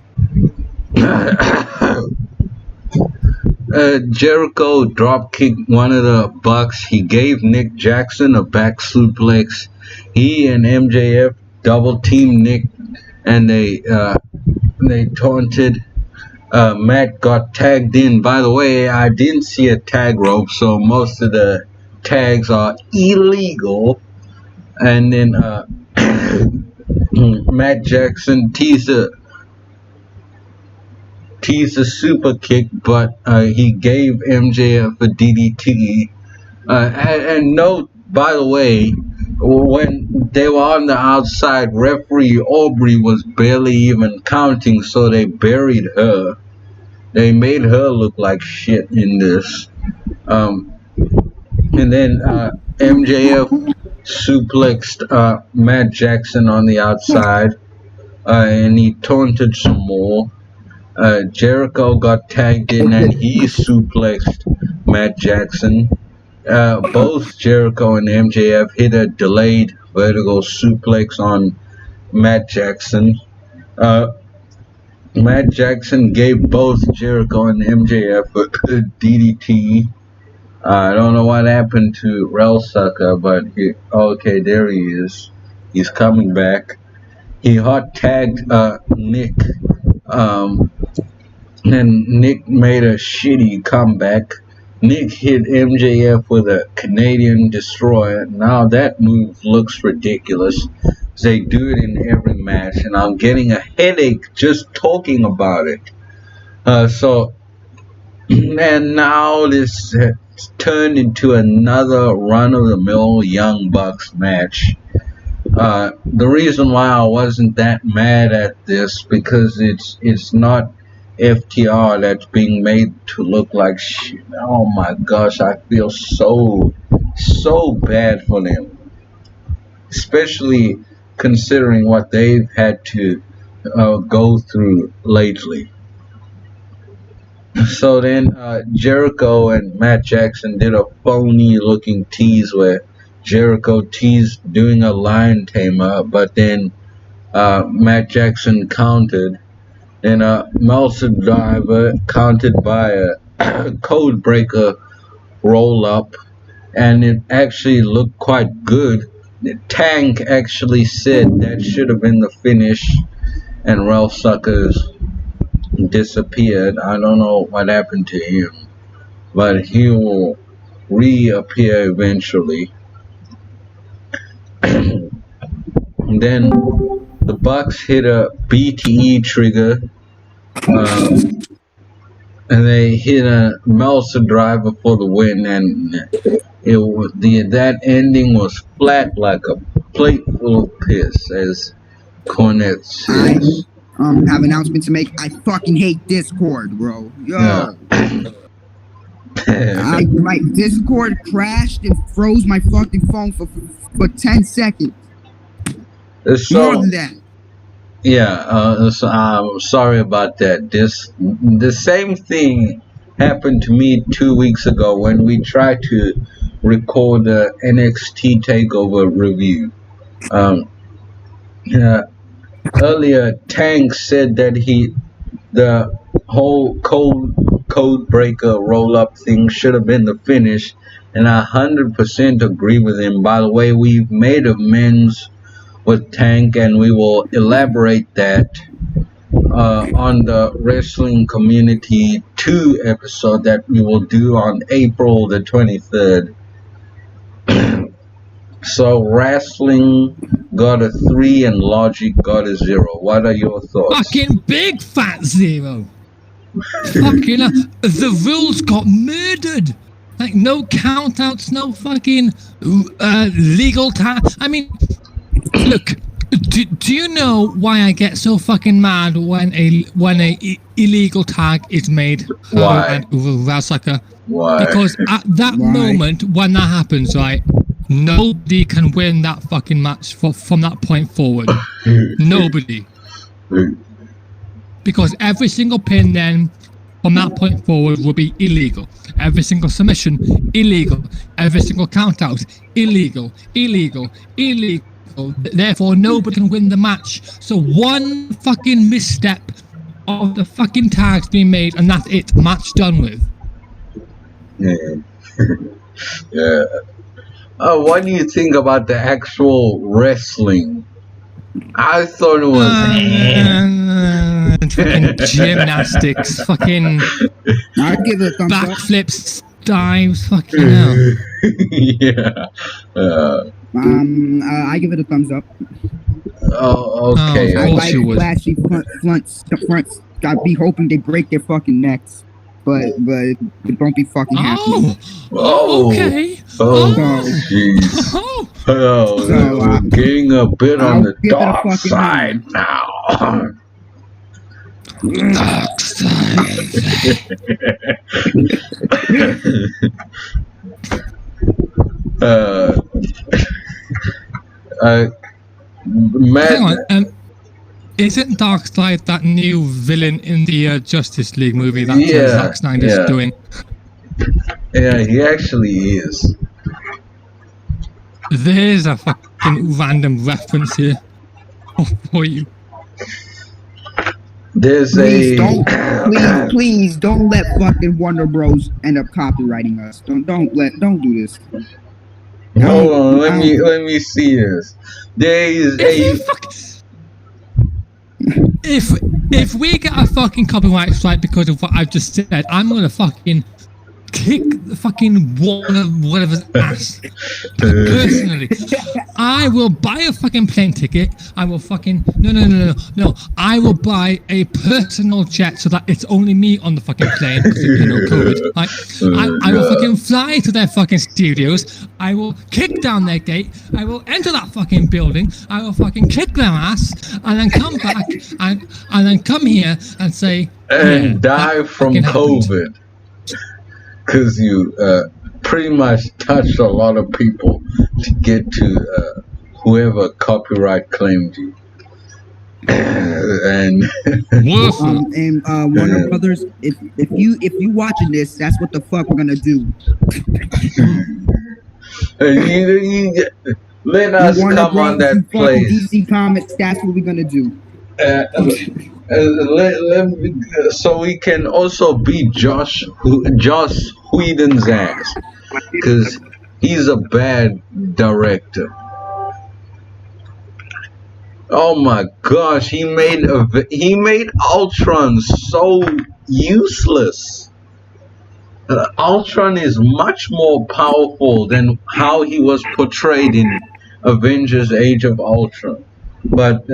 Jericho drop kicked one of the Bucks. He gave Nick Jackson a back suplex. He and MJF double teamed Nick, and they taunted. Matt got tagged in. By the way, I didn't see a tag rope, so most of the tags are illegal. And then Matt Jackson teased a super kick, but he gave MJF a DDT. And note by the way, when they were on the outside, referee Aubrey was barely even counting, so they buried her. They made her look like shit in this. Um, and then MJF suplexed Matt Jackson on the outside, and he taunted some more. Jericho got tagged in and he suplexed Matt Jackson. Both Jericho and MJF hit a delayed vertical suplex on Matt Jackson. Matt Jackson gave both Jericho and MJF a DDT. I don't know what happened to Rellsucka, but okay, there he is. He's coming back. He hot tagged Nick, and Nick made a shitty comeback. Nick hit MJF with a Canadian Destroyer. Now that move looks ridiculous. They do it in every match, and I'm getting a headache just talking about it. And now this turned into another run-of-the-mill Young Bucks match. The reason why I wasn't that mad at this because it's not FTR that's being made to look like shit. Oh my gosh, I feel so bad for them, especially considering what they've had to go through lately. So then Jericho and Matt Jackson did a phony looking tease where Jericho teased doing a lion tamer, but then Matt Jackson countered. Then a Meltzer driver counted by a code breaker roll up, and it actually looked quite good. The Tank actually said that should have been the finish, and Rellsucka's disappeared. I don't know what happened to him, but he will reappear eventually. And then the Bucks hit a BTE trigger, and they hit a Meltzer driver for the win, and that ending was flat like a plate full of piss, as Cornette says. I have an announcement to make. I fucking hate Discord, bro. Yo. Yeah. My Discord crashed and froze my fucking phone for 10 seconds. More than that. Yeah, so I'm sorry about that. The same thing happened to me 2 weeks ago when we tried to record the NXT TakeOver review. Earlier, Tank said that the whole code breaker roll up thing should have been the finish, and I 100% agree with him. By the way, we've made amends with Tank, and we will elaborate that on the Wrestling Community 2 episode that we will do on April the 23rd. So Wrestling got a 3 and Logic got a 0. What are your thoughts? Fucking big fat 0. Fucking the rules got murdered. Like no countouts, no fucking legal time. I mean, look, do you know why I get so fucking mad when a illegal tag is made? Why? Why? Because at that moment when that happens, right, nobody can win that fucking match from that point forward. Nobody. Because every single pin then from that point forward will be illegal. Every single submission, illegal. Every single count out, illegal. Therefore, nobody can win the match. So one fucking misstep of the fucking tags being made, and that's it. Match done with. Yeah. What do you think about the actual wrestling? I thought it was fucking gymnastics, fucking backflips, dives, fucking hell. Yeah. I give it a thumbs up. Oh, okay. I like flashy fronts. I'd be hoping they break their fucking necks. but don't be fucking happy. Okay. Jeez. We're getting a bit on the dark side now. Dark side. Hang on. Isn't Darkseid that new villain in the Justice League movie that Zack Snyder's doing? Yeah, he actually is. There's a fucking random reference here for you. There's please don't let fucking Warner Bros end up copywriting us. Don't do this. Hold on, let me see this. There is If we get a fucking copyright strike because of what I've just said, I'm gonna fucking kick the fucking whatever's ass. Personally, I will buy a fucking plane ticket. I will fucking no. I will buy a personal jet so that it's only me on the fucking plane because COVID. I will fucking fly to their fucking studios. I will kick down their gate. I will enter that fucking building. I will fucking kick their ass and then come back and then come here and say die from COVID. Because you pretty much touched a lot of people to get to whoever copyright claimed you. And Warner Brothers, if you watching this, that's what the fuck we're gonna do. Let us come on that place. DC Comics, that's what we're gonna do. So we can also beat Josh Whedon's ass because he's a bad director. Oh my gosh, he made Ultron so useless. Ultron is much more powerful than how he was portrayed in Avengers: Age of Ultron. But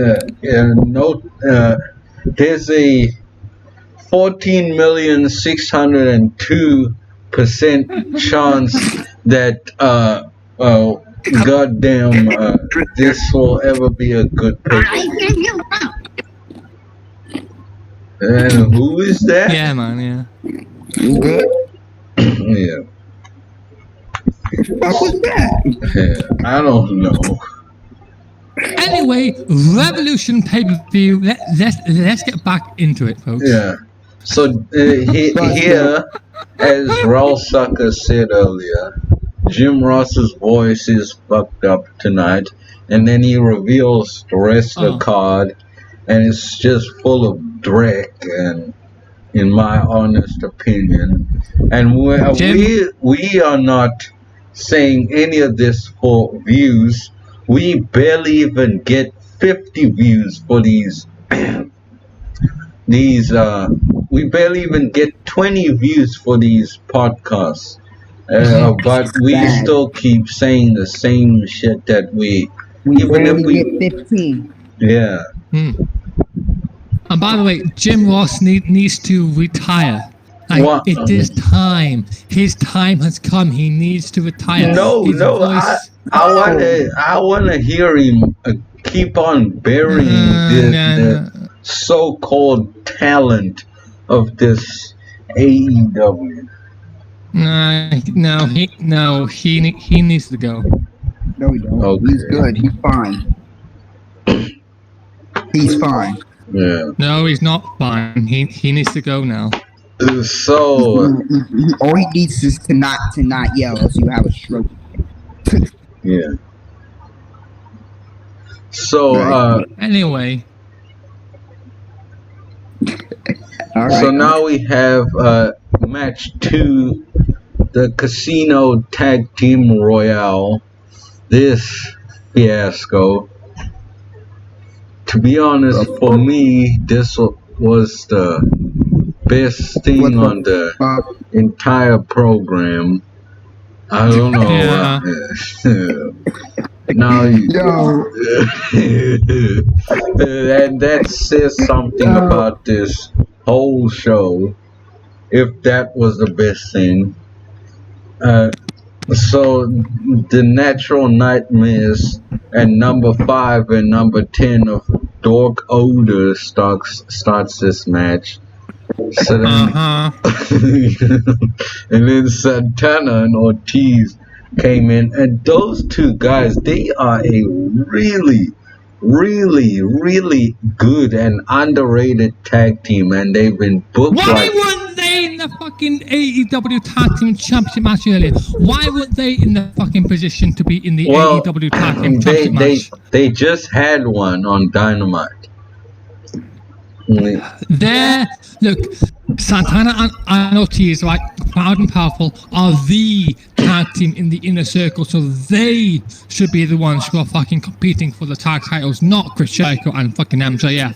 there's a 14,602% chance that this will ever be a good pay-per-view. And who is that? Yeah, man. Yeah. Yeah. What was that? Yeah, I don't know. Anyway, Revolution pay-per-view. Let's get back into it, folks. Yeah. So here, as Rellsucka said earlier, Jim Ross's voice is fucked up tonight, and then he reveals the rest of the card, and it's just full of dreck, and in my honest opinion, and we are not saying any of this for views. We barely even get 50 views for these. We barely even get 20 views for these podcasts. But we still keep saying the same shit that we even if we get 15. Yeah. And by the way, Jim Ross needs to retire. It is time. His time has come. He needs to retire. I want to hear him keep on burying the so-called talent of this AEW. He needs to go. No, he don't. Okay. He's good. He's fine. He's fine. Yeah. No, he's not fine. He needs to go now. So all he needs is to not yell, else you have a stroke. Yeah. So anyway. All right. So now we have match 2, the Casino Tag Team Royale. This fiasco. To be honest, for me, this was the best thing on the entire program. I don't know. Yeah. Now and that says something about this whole show. if that was the best thing. So the Natural Nightmares at number 5 and number 10 of Dork Odor starts this match. So then, and then Santana and Ortiz came in, and those two guys, they are a really, really, really good and underrated tag team, and they've been booked. Why weren't they in the fucking AEW Tag Team Championship match earlier? Why weren't they in the fucking position to be in the AEW Tag Team Championship match? They just had one on Dynamite. Look, Santana and Ortiz, right, proud and powerful, are the tag team in the inner circle, so they should be the ones who are fucking competing for the tag titles, not Chris Jericho and fucking MJF.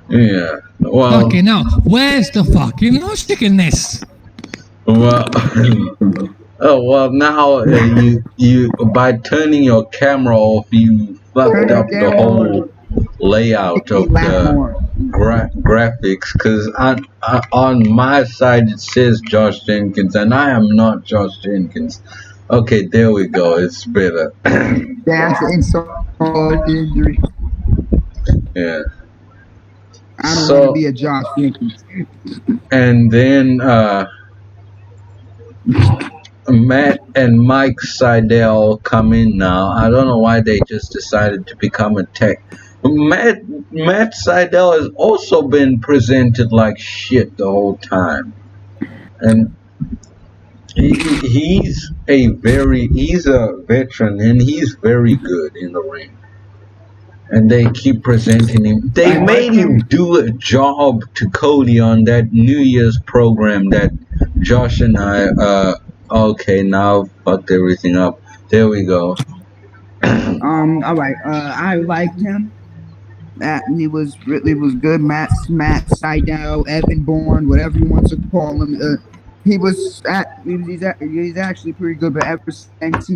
Yeah, well... Okay, now, where's the fucking logic in this? Well... now you by turning your camera off, you fucked up the whole layout of the graphics, because on my side it says Josh Jenkins, and I am not Josh Jenkins. Okay, there we go. It's better. That's an insult to injury. Yeah. I don't want to be a Josh Jenkins. And then Matt and Mike Sydal come in now. I don't know why they just decided to become a tech. Matt Sydal has also been presented like shit the whole time, and he's a veteran, and he's very good in the ring. And they keep presenting him. They made him do a job to Cody on that New Year's program that Josh and I okay, now fucked everything up. There we go. Alright, I liked him. He was good. Matt Sydal, Evan Bourne, whatever you want to call him. He's actually pretty good, but ever since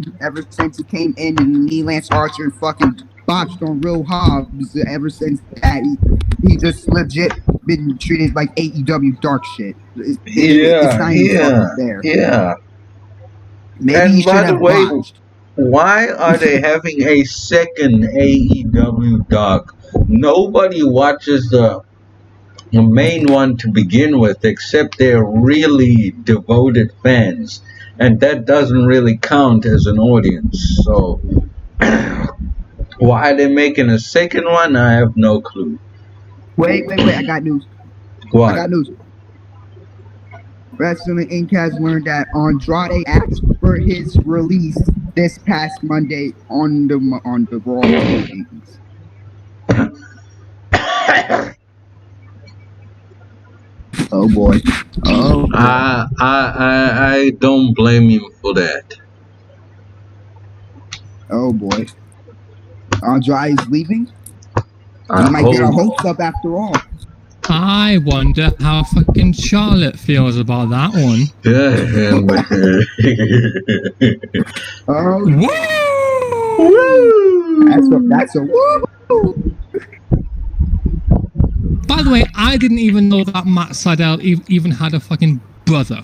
he came in and Lance Archer and fucking botched on Real Hobbs, ever since that he just legit been treated like AEW dark shit. It's not even there. Yeah. Maybe and by the way, why are they having a second AEW dark? Nobody watches the main one to begin with, except their really devoted fans, and that doesn't really count as an audience. So why are they making a second one? I have no clue. Wait, I got news. What? I got news. Wrestling Inc. has learned that Andrade asked for his release this past Monday on the Raw tapings. Oh boy. Oh. I don't blame him for that. Oh boy. Andrade's leaving? He might get our hopes up after all. I wonder how fucking Charlotte feels about that one. Oh. Woo! That's a woo! By the way, I didn't even know that Matt Sydal even had a fucking brother.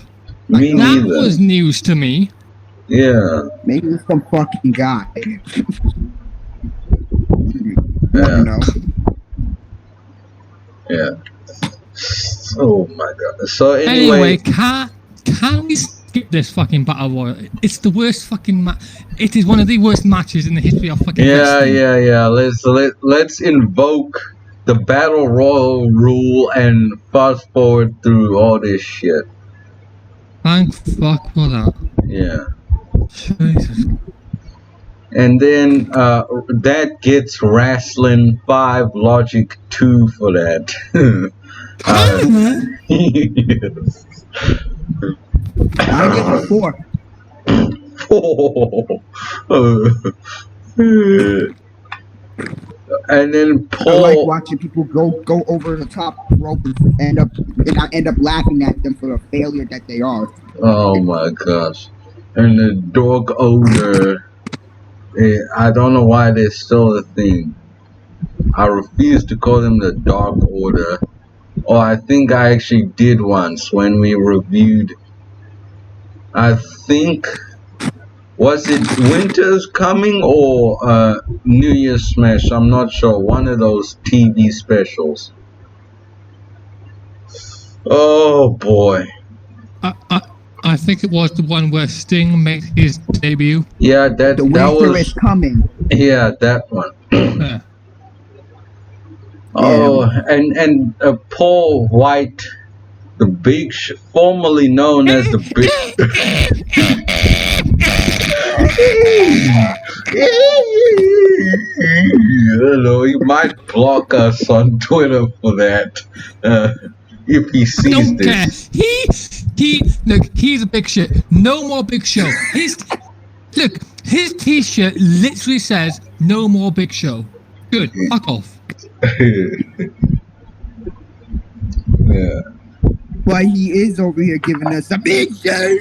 Me that neither. Was news to me. Yeah. Maybe it's some fucking guy. Yeah. You know? Yeah. Oh my god. So anyway, can we skip this fucking battle royal? It's the worst fucking match. It is one of the worst matches in the history of fucking wrestling. Yeah. Let's invoke the battle royal rule and fast forward through all this shit. Thank fuck for that. Yeah. Jesus. And then that gets Wrestling 5, Logic 2 for that. Yes. I give it 4. 4. And then Paul. I like watching people go over the top rope and end up laughing at them for the failure that they are. Oh my gosh. And the dog odor. I don't know why they're still a thing. I refuse to call them the Dark Order. or I think I actually did once when we reviewed. I think was it Winter's Coming or New Year's Smash? I'm not sure. One of those TV specials. Oh boy. I think it was the one where Sting made his debut. Yeah, that Winter was is Coming. Yeah, that one. Yeah. Oh, and Paul White, the Big formerly known as the Big. He might block us on Twitter for that if he sees Don't this. care. Look, he's a big shit. No more Big Show. Look, his T-shirt literally says "No more Big Show." Good. Fuck off. Yeah. But he is over here giving us a Big Show.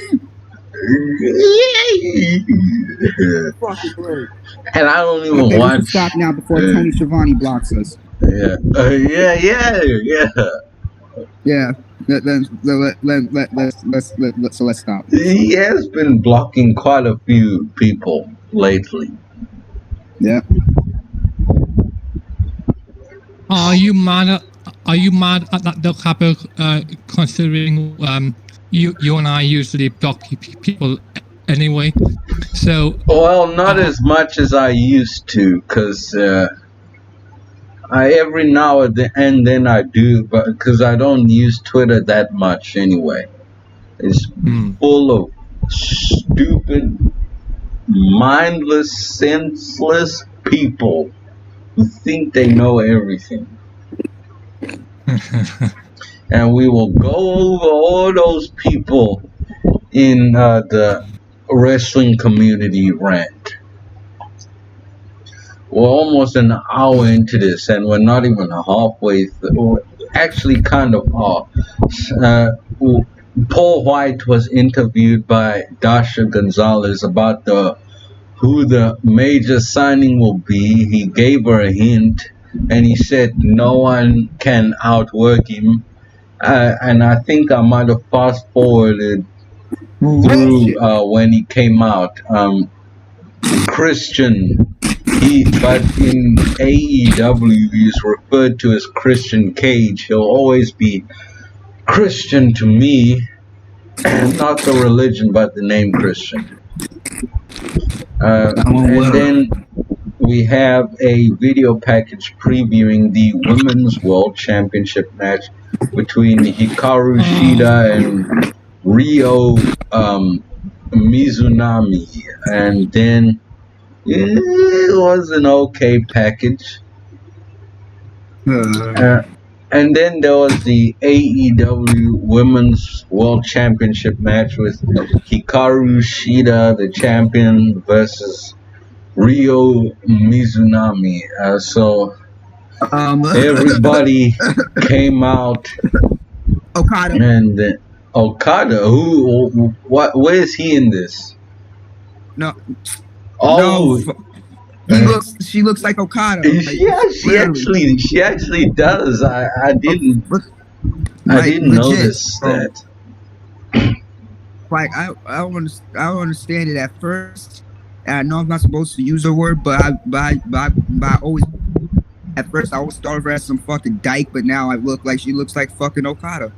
Fucking great. And I don't even Okay, watch. we can stop now before Tony Schiavone blocks us. Yeah. Yeah. Let's stop. He has been blocking quite a few people lately. Yeah. Are you mad at that, Kgabo, considering you and I usually block people anyway? So Well, not as much as I used to, because I every now and then I do, but because I don't use Twitter that much anyway. It's full of stupid, mindless, senseless people who think they know everything. And we will go over all those people in the wrestling community rant. We're almost an hour into this, and we're not even halfway through. Actually, kind of are. Paul White was interviewed by Dasha Gonzalez about who the major signing will be. He gave her a hint, and he said no one can outwork him. And I think I might have fast forwarded through when he came out. Christian. But in AEW, he's referred to as Christian Cage. He'll always be Christian to me, not the religion, but the name Christian. And then we have a video package previewing the Women's World Championship match between Hikaru Shida and Ryo Mizunami. And then it was an okay package. And then there was the AEW Women's World Championship match with Hikaru Shida, the champion, versus Ryo Mizunami. So everybody came out. Okada. And Okada, where is he in this? No. Oh. No, she looks like Okada. Yeah, she actually does. I didn't notice that. Like I don't understand it at first. And I know I'm not supposed to use the word, but I always at first I always thought of her as some fucking dyke, but now she looks like fucking Okada.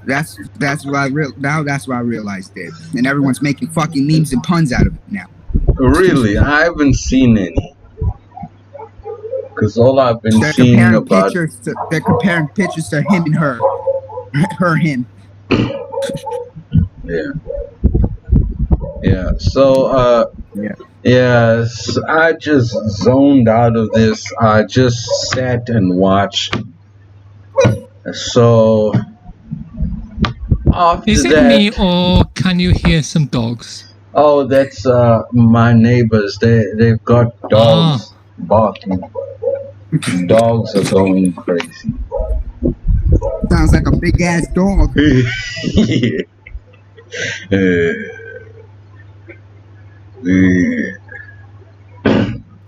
That's what I realized it. And everyone's making fucking memes and puns out of it now. Really? I haven't seen any. Because all I've been seeing about... They're comparing pictures to him and her. Him. Yeah. Yeah. So, yes, I just zoned out of this. I just sat and watched. So, after is it that... me or can you hear some dogs? Oh, that's my neighbors. They've got dogs barking. Dogs are going crazy. Sounds like a big ass dog.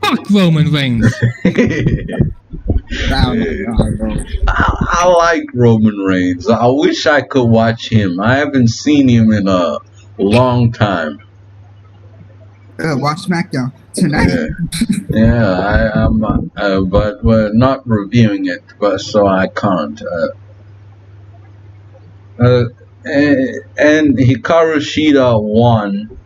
Fuck Roman Reigns. I like Roman Reigns. I wish I could watch him. I haven't seen him in a long time. Watch SmackDown tonight. I'm, but we're not reviewing it, but so I can't. And Hikaru Shida won.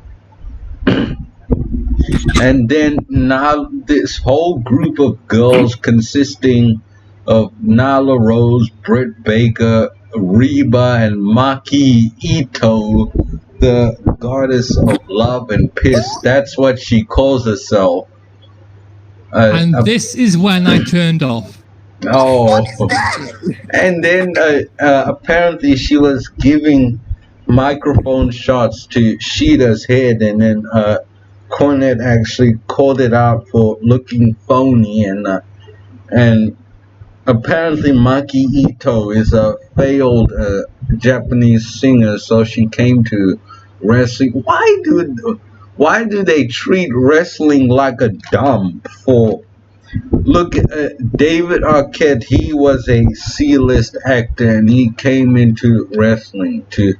And then now this whole group of girls consisting of Nyla Rose, Britt Baker, Reba, and Maki Ito, the goddess of love and piss. That's what she calls herself. And this is when I turned off. Oh, and then apparently she was giving microphone shots to Shida's head, and then Cornette actually called it out for looking phony, and apparently Maki Ito is a failed Japanese singer, so she came to wrestling. Why do they treat wrestling like a dump? Look, David Arquette, he was a C-list actor, and he came into wrestling to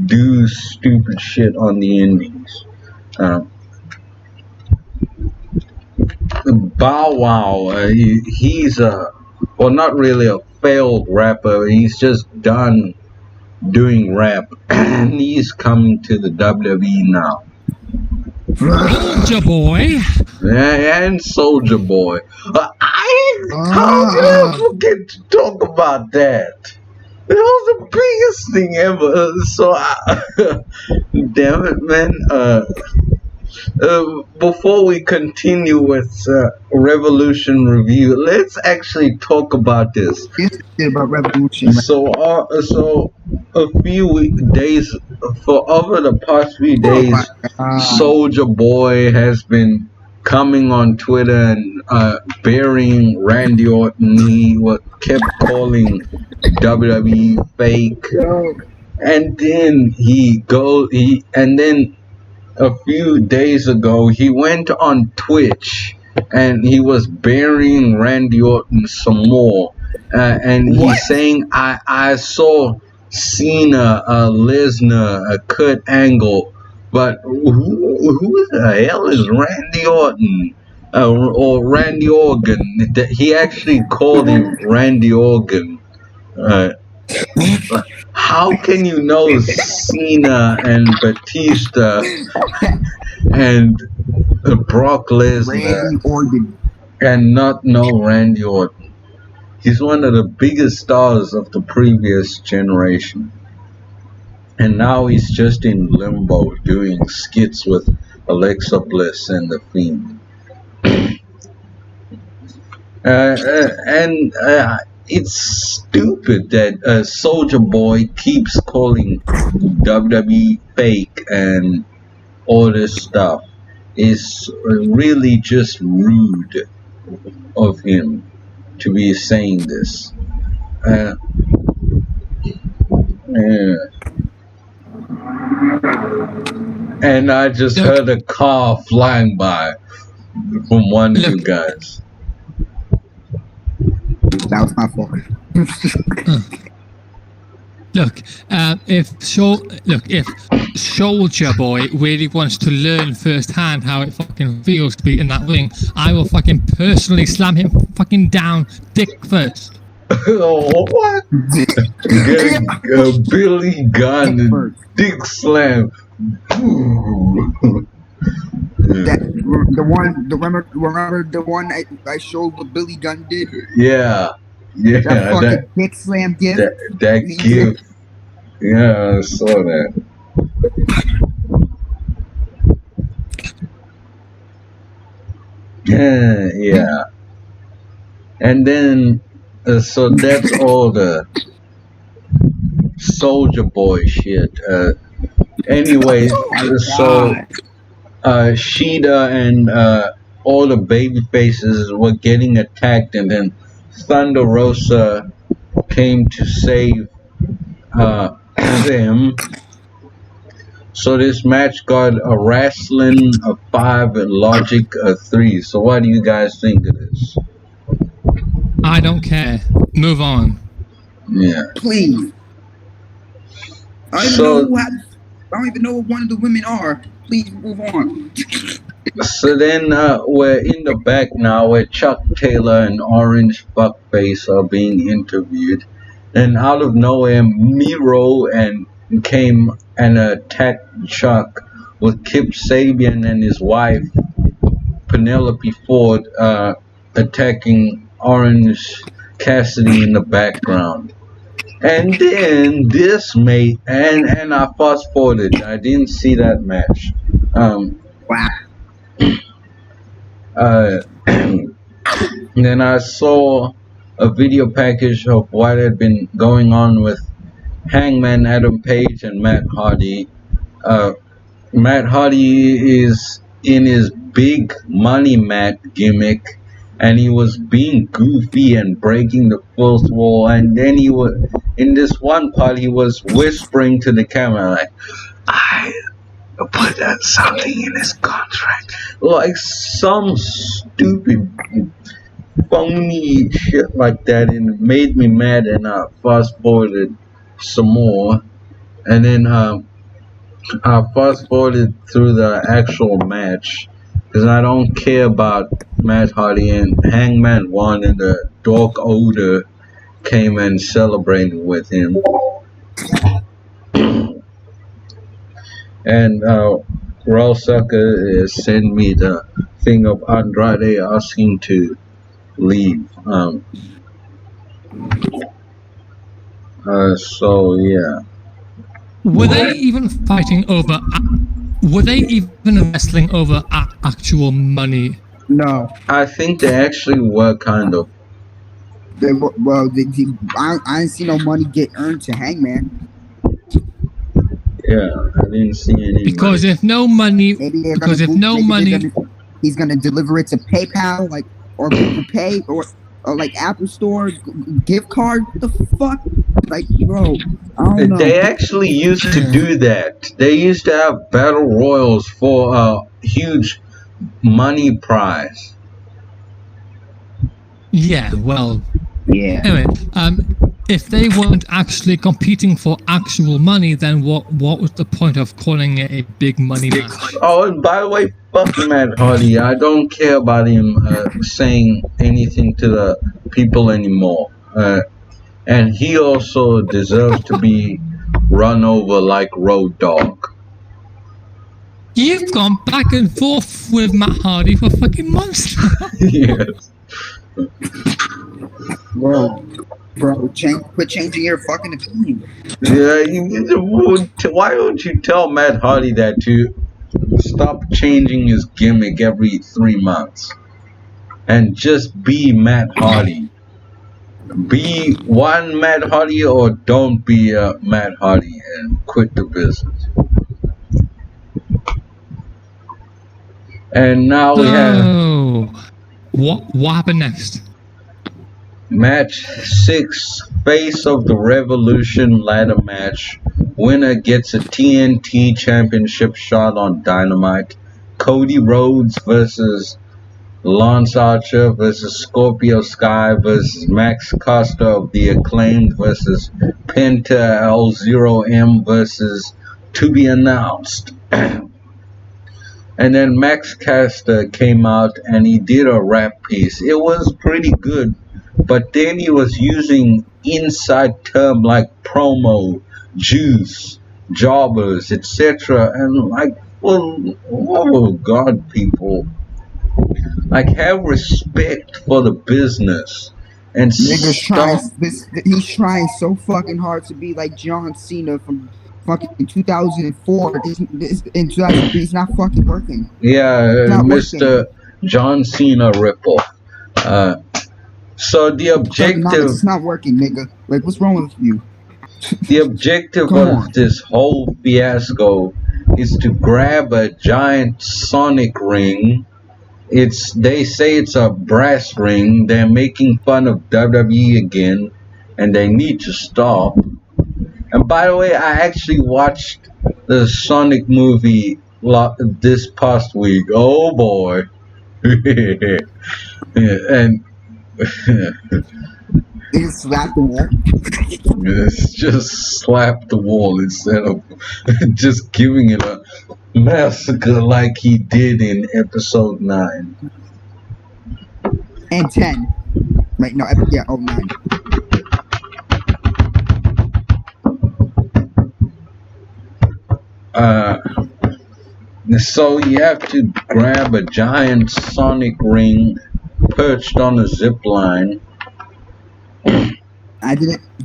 do stupid shit on the indies. Bow Wow, he's not really a failed rapper. He's just done doing rap, and he's coming to the WWE now. Soulja Boy. And Soulja Boy. How did I forget to talk about that? It was the biggest thing ever. Damn it, man. Before we continue with Revolution review, let's actually talk about this. About Revolution. So a few days, for over the past few days, Soulja Boy has been coming on Twitter and burying Randy Orton. He kept calling WWE fake, and then a few days ago he went on Twitch and he was burying Randy Orton some more, and he's saying I saw Cena, Lesnar, Kurt Angle, but who the hell is Randy Orton? Or Randy Organ? He actually called him Randy Organ. How can you know Cena and Batista and Brock Lesnar and not know Randy Orton? He's one of the biggest stars of the previous generation. And now he's just in limbo doing skits with Alexa Bliss and The Fiend. It's stupid that Soulja Boy keeps calling WWE fake and all this stuff. It's really just rude of him to be saying this. And I just heard a car flying by from one of you guys. That was my fault. If Soulja Boy really wants to learn firsthand how it fucking feels to be in that ring, I will fucking personally slam him fucking down dick first. What? Billy Gunn and dick slam. Remember the one I showed what Billy Gunn did? Yeah. That fucking dick slam gift. That gift. Yeah, I saw that. Yeah. And then, so that's all the Soulja Boy shit. Anyway, so Shida and all the baby faces were getting attacked, and then Thunder Rosa came to save them. So this match got a wrestling a 5 and logic a 3. So what do you guys think of this? I don't care. Move on. Yeah. Please. I don't even know what one of the women are. Please move on. So then we're in the back now where Chuck Taylor and Orange Fuckface are being interviewed. And out of nowhere, Miro came and attacked Chuck with Kip Sabian and his wife, Penelope Ford, attacking Orange Cassidy in the background. And then this mate, and I fast forwarded, I didn't see that match. Wow. Then I saw a video package of what had been going on with Hangman Adam Page and Matt Hardy. Matt Hardy is in his big money mat gimmick, and he was being goofy and breaking the fourth wall. And then he was in this one part, he was whispering to the camera like, "I put that something in his contract," like some stupid, phony shit like that, and it made me mad. And I fast forwarded some more, and then I fast forwarded through the actual match because I don't care about Matt Hardy, and Hangman won, and the Dark Order came and celebrated with him. And Rellsucka sent me the thing of Andrade asking to leave. So yeah. Were they even fighting over? Were they even wrestling over actual money? No. I think they actually were kind of. I didn't see no money get earned to Hangman. Yeah, I didn't see any. Because money. if no money, he's gonna deliver it to PayPal, like, or Google Pay, or like Apple Store gift card. What the fuck? Like, bro, I don't know. They actually used to do that. They used to have battle royals for a huge money prize. Yeah, well. Yeah. Anyway, if they weren't actually competing for actual money, then what was the point of calling it a big money match? Oh, and by the way, fuck Matt Hardy. I don't care about him saying anything to the people anymore. And he also deserves to be run over like Road Dogg. You've gone back and forth with Matt Hardy for fucking months. Yes. Bro, quit changing your fucking opinion. Yeah, why don't you tell Matt Hardy that to stop changing his gimmick every 3 months and just be Matt Hardy? Be one Matt Hardy or don't be a Matt Hardy and quit the business. And now we have what happened next? Match 6, Face of the Revolution ladder match. Winner gets a TNT Championship shot on Dynamite. Cody Rhodes versus Lance Archer versus Scorpio Sky versus Max Costa of the Acclaimed versus Penta L0M versus To Be Announced. And then Max Caster came out and he did a rap piece. It was pretty good, but then he was using inside term like promo, juice, jobbers, etc. And like, well, oh God, people, like, have respect for the business and he's trying so fucking hard to be like John Cena from fucking 2004. In 2003, it's not fucking working. Yeah, Mr. John Cena ripoff. So the objective... It's not working, nigga. Like, what's wrong with you? The objective of this whole fiasco is to grab a giant sonic ring. They say it's a brass ring. They're making fun of WWE again, and they need to stop. And by the way, I actually watched the Sonic movie this past week. Oh boy. And They just slapped the wall. It's just slap the wall instead of just giving it a massacre like he did in episode 9. And 10. Right, no, yeah, 9. So you have to grab a giant sonic ring perched on a zip line.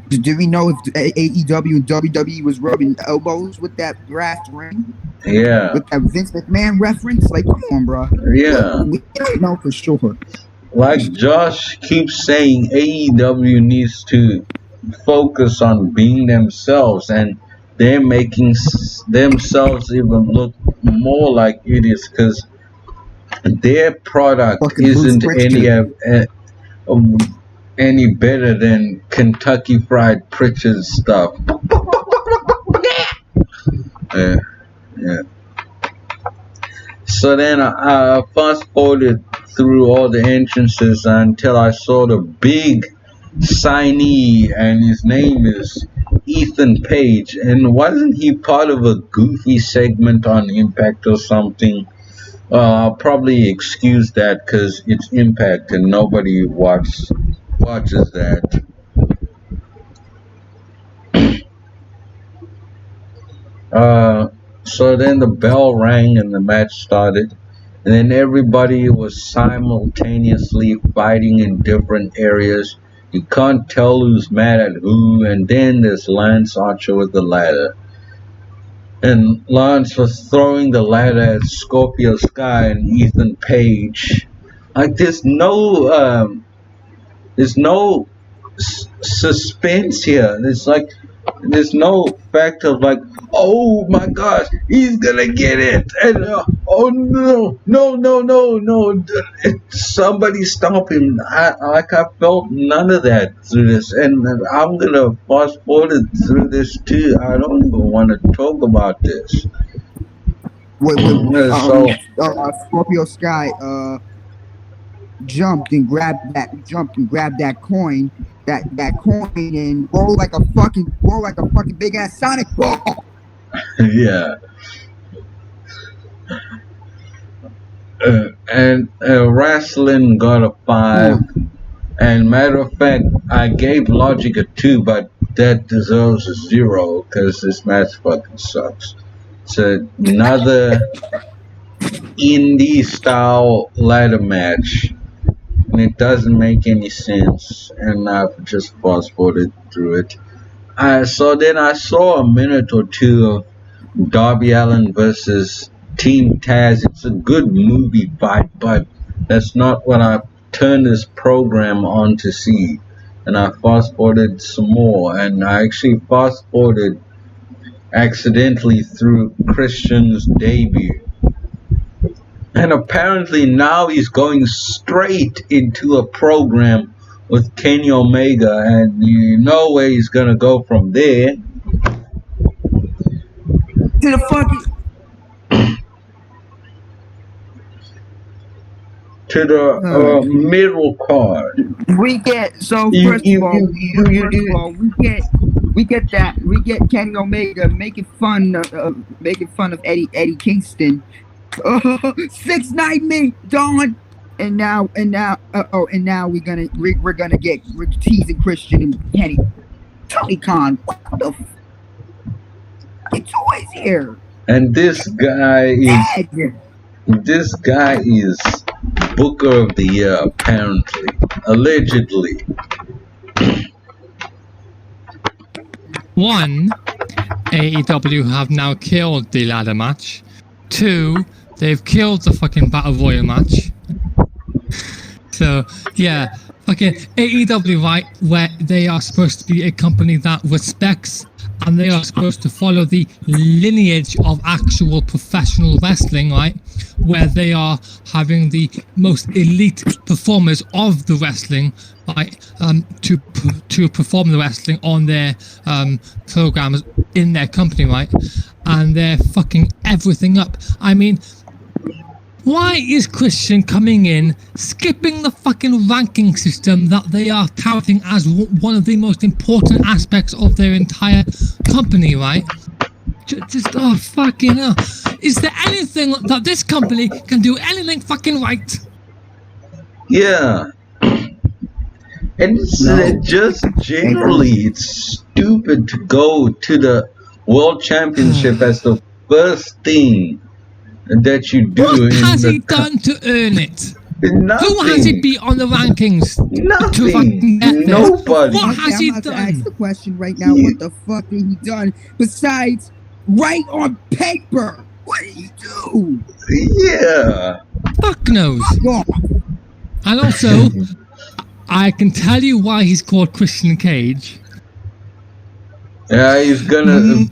Did we know if AEW and WWE was rubbing elbows with that brass ring? Yeah. With that Vince McMahon reference? Like, come on, bro. Yeah. We don't know for sure. Like Josh keeps saying, AEW needs to focus on being themselves, and they're making themselves even look more like idiots because their product Fucking isn't any better than Kentucky Fried Pritchard's stuff. Yeah. So then I fast forwarded through all the entrances until I saw the big signee, and his name is Ethan Page. And wasn't he part of a goofy segment on Impact or something? I'll probably excuse that because it's Impact and nobody watches that. So then the bell rang and the match started. And then everybody was simultaneously fighting in different areas. You can't tell who's mad at who. And then there's Lance Archer with the ladder. And Lance was throwing the ladder at Scorpio Sky and Ethan Page. Like there's no suspense here. There's no fact of like, oh my gosh, he's gonna get it, and oh no, somebody stop him. I felt none of that through this, and I'm gonna fast forward through this too. I don't even want to talk about this. Scorpio Sky jumped and grabbed that coin. That coin and roll like a fucking big ass Sonic ball. Yeah. And wrestling got a 5. And matter of fact, I gave Logic a 2, but that deserves a 0 because this match fucking sucks. It's another indie style ladder match. And it doesn't make any sense, and I've just fast forwarded through it. So then I saw a minute or two of Darby Allin versus Team Taz. It's a good movie fight, but that's not what I turned this program on to see. And I fast forwarded some more, and I actually fast forwarded accidentally through Christian's debut. And apparently now he's going straight into a program with Kenny Omega, and you know where he's gonna go from there. To the fucking to the middle card. We get we get Kenny Omega making fun of Eddie Kingston. 6'9" me, Dawn, and now we're teasing Christian and Kenny. Tony Khan, what the f? It's always here. And this guy is Booker of the Year, apparently, allegedly. 1, AEW have now killed the ladder match. 2, they've killed the fucking Battle Royal match. So, yeah, fucking AEW, right, where they are supposed to be a company that respects and they are supposed to follow the lineage of actual professional wrestling, right, where they are having the most elite performers of the wrestling, right, to perform the wrestling on their programs in their company, right, and they're fucking everything up. I mean, Why is Christian coming in, skipping the fucking ranking system that they are touting as one of the most important aspects of their entire company, right? Just, oh, fucking hell. Is there anything that this company can do anything fucking right? Yeah. And it's just generally, it's stupid to go to the World Championship as the first thing that you do. What has he done to earn it? Nothing. Who has he beat on the rankings? Nothing. Nobody. What has he done? I'm about to ask the question right now. What the fuck has he done besides write on paper? What did he do? Yeah. Fuck knows. Fuck off. And also, I can tell you why he's called Christian Cage. Yeah, he's gonna.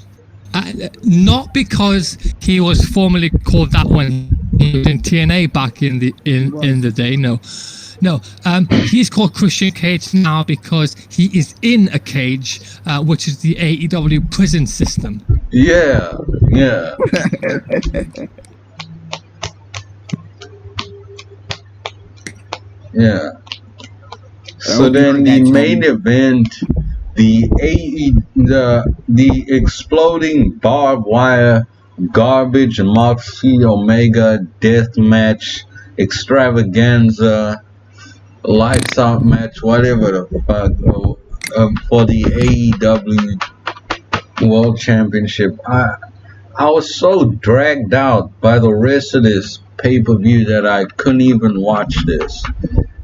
Not because he was formerly called that when he was in TNA back in the day. No. He's called Christian Cage now because he is in a cage, which is the AEW prison system. Yeah. Yeah. So then the main event, the exploding barbed wire garbage Moxley Omega deathmatch extravaganza lights out match, whatever the fuck, for the AEW World Championship. I was so dragged out by the rest of this pay-per-view that I couldn't even watch this.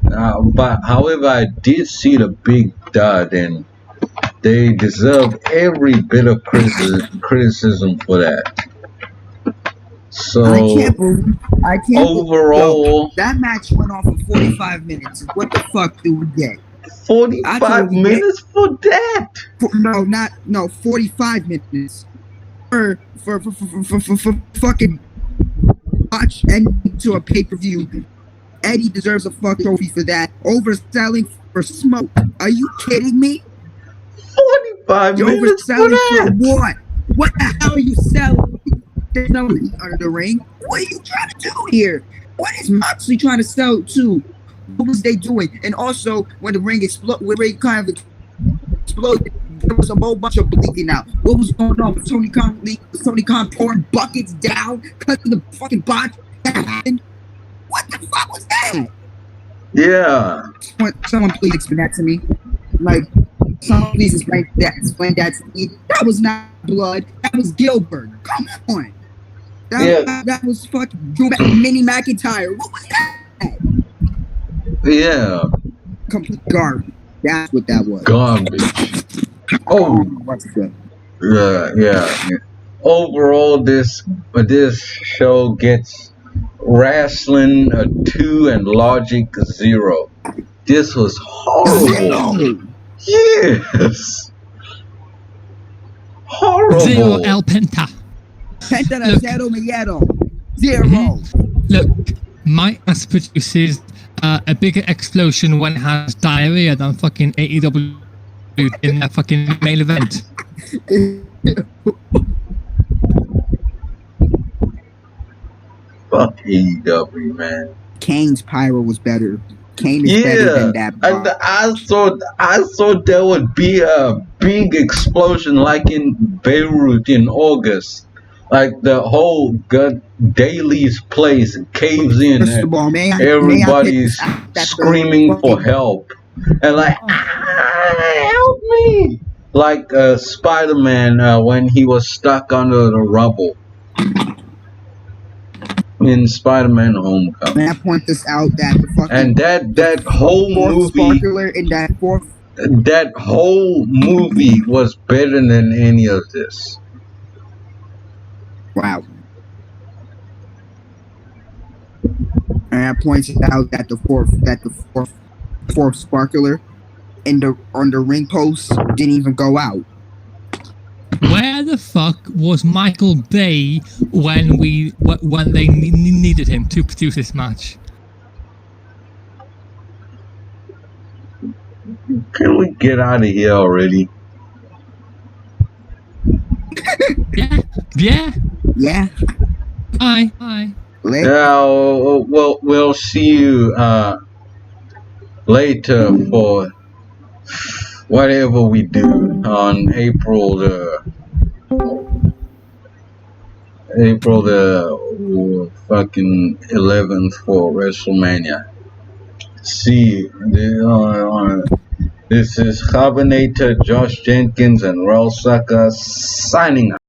But however, I did see the big dud, and they deserve every bit of criticism for that. So I can't overall, that match went off in 45 minutes. What the fuck do we get? 45 minutes for that? 45 minutes for fucking watch and to a pay-per-view. Eddie deserves a fuck trophy for that. Overselling for smoke. Are you kidding me? 45 minutes for that? For what? What the hell are you selling? There's no heat under the ring. What are you trying to do here? What is Moxley trying to sell to? What was they doing? And also, when the ring exploded, there was a whole bunch of bleeding out. What was going on with Tony Khan pouring buckets down because of the fucking botch that happened? What the fuck was that? Yeah. Someone please explain that to me. Like, someone please explain that to me. That was not blood. That was Gilbert. Come on. That was fucking Mini McIntyre. What was that? Yeah. Complete garbage. That's what that was. Garbage. Oh. Yeah. Overall, this show gets wrestling a 2 and logic 0. This was horrible. Yes. Horrible. 0 El Penta. Penta Zero Miedo. 0. Look, my ass produces a bigger explosion when it has diarrhea than fucking AEW in their fucking main event. Fuck AEW, man. Kane's pyro was better. Kane is better than that. I thought there would be a big explosion like in Beirut in August. Like the whole Daly's place caves in and everybody's screaming for help. And like, help me! Like Spider-Man when he was stuck under the rubble. In Spider-Man Homecoming. May I point this out that the fucking and that whole movie that whole movie was better than any of this. Wow. And I pointed out that the fourth sparkler on the ring post didn't even go out. Where the fuck was Michael Bay when they needed him to produce this match? Can we get out of here already? Yeah. Yeah. Bye. We'll see you later for whatever we do on April the fucking 11th for WrestleMania. See, this is Kgabinator, Josh Jenkins, and Rellsucka signing out.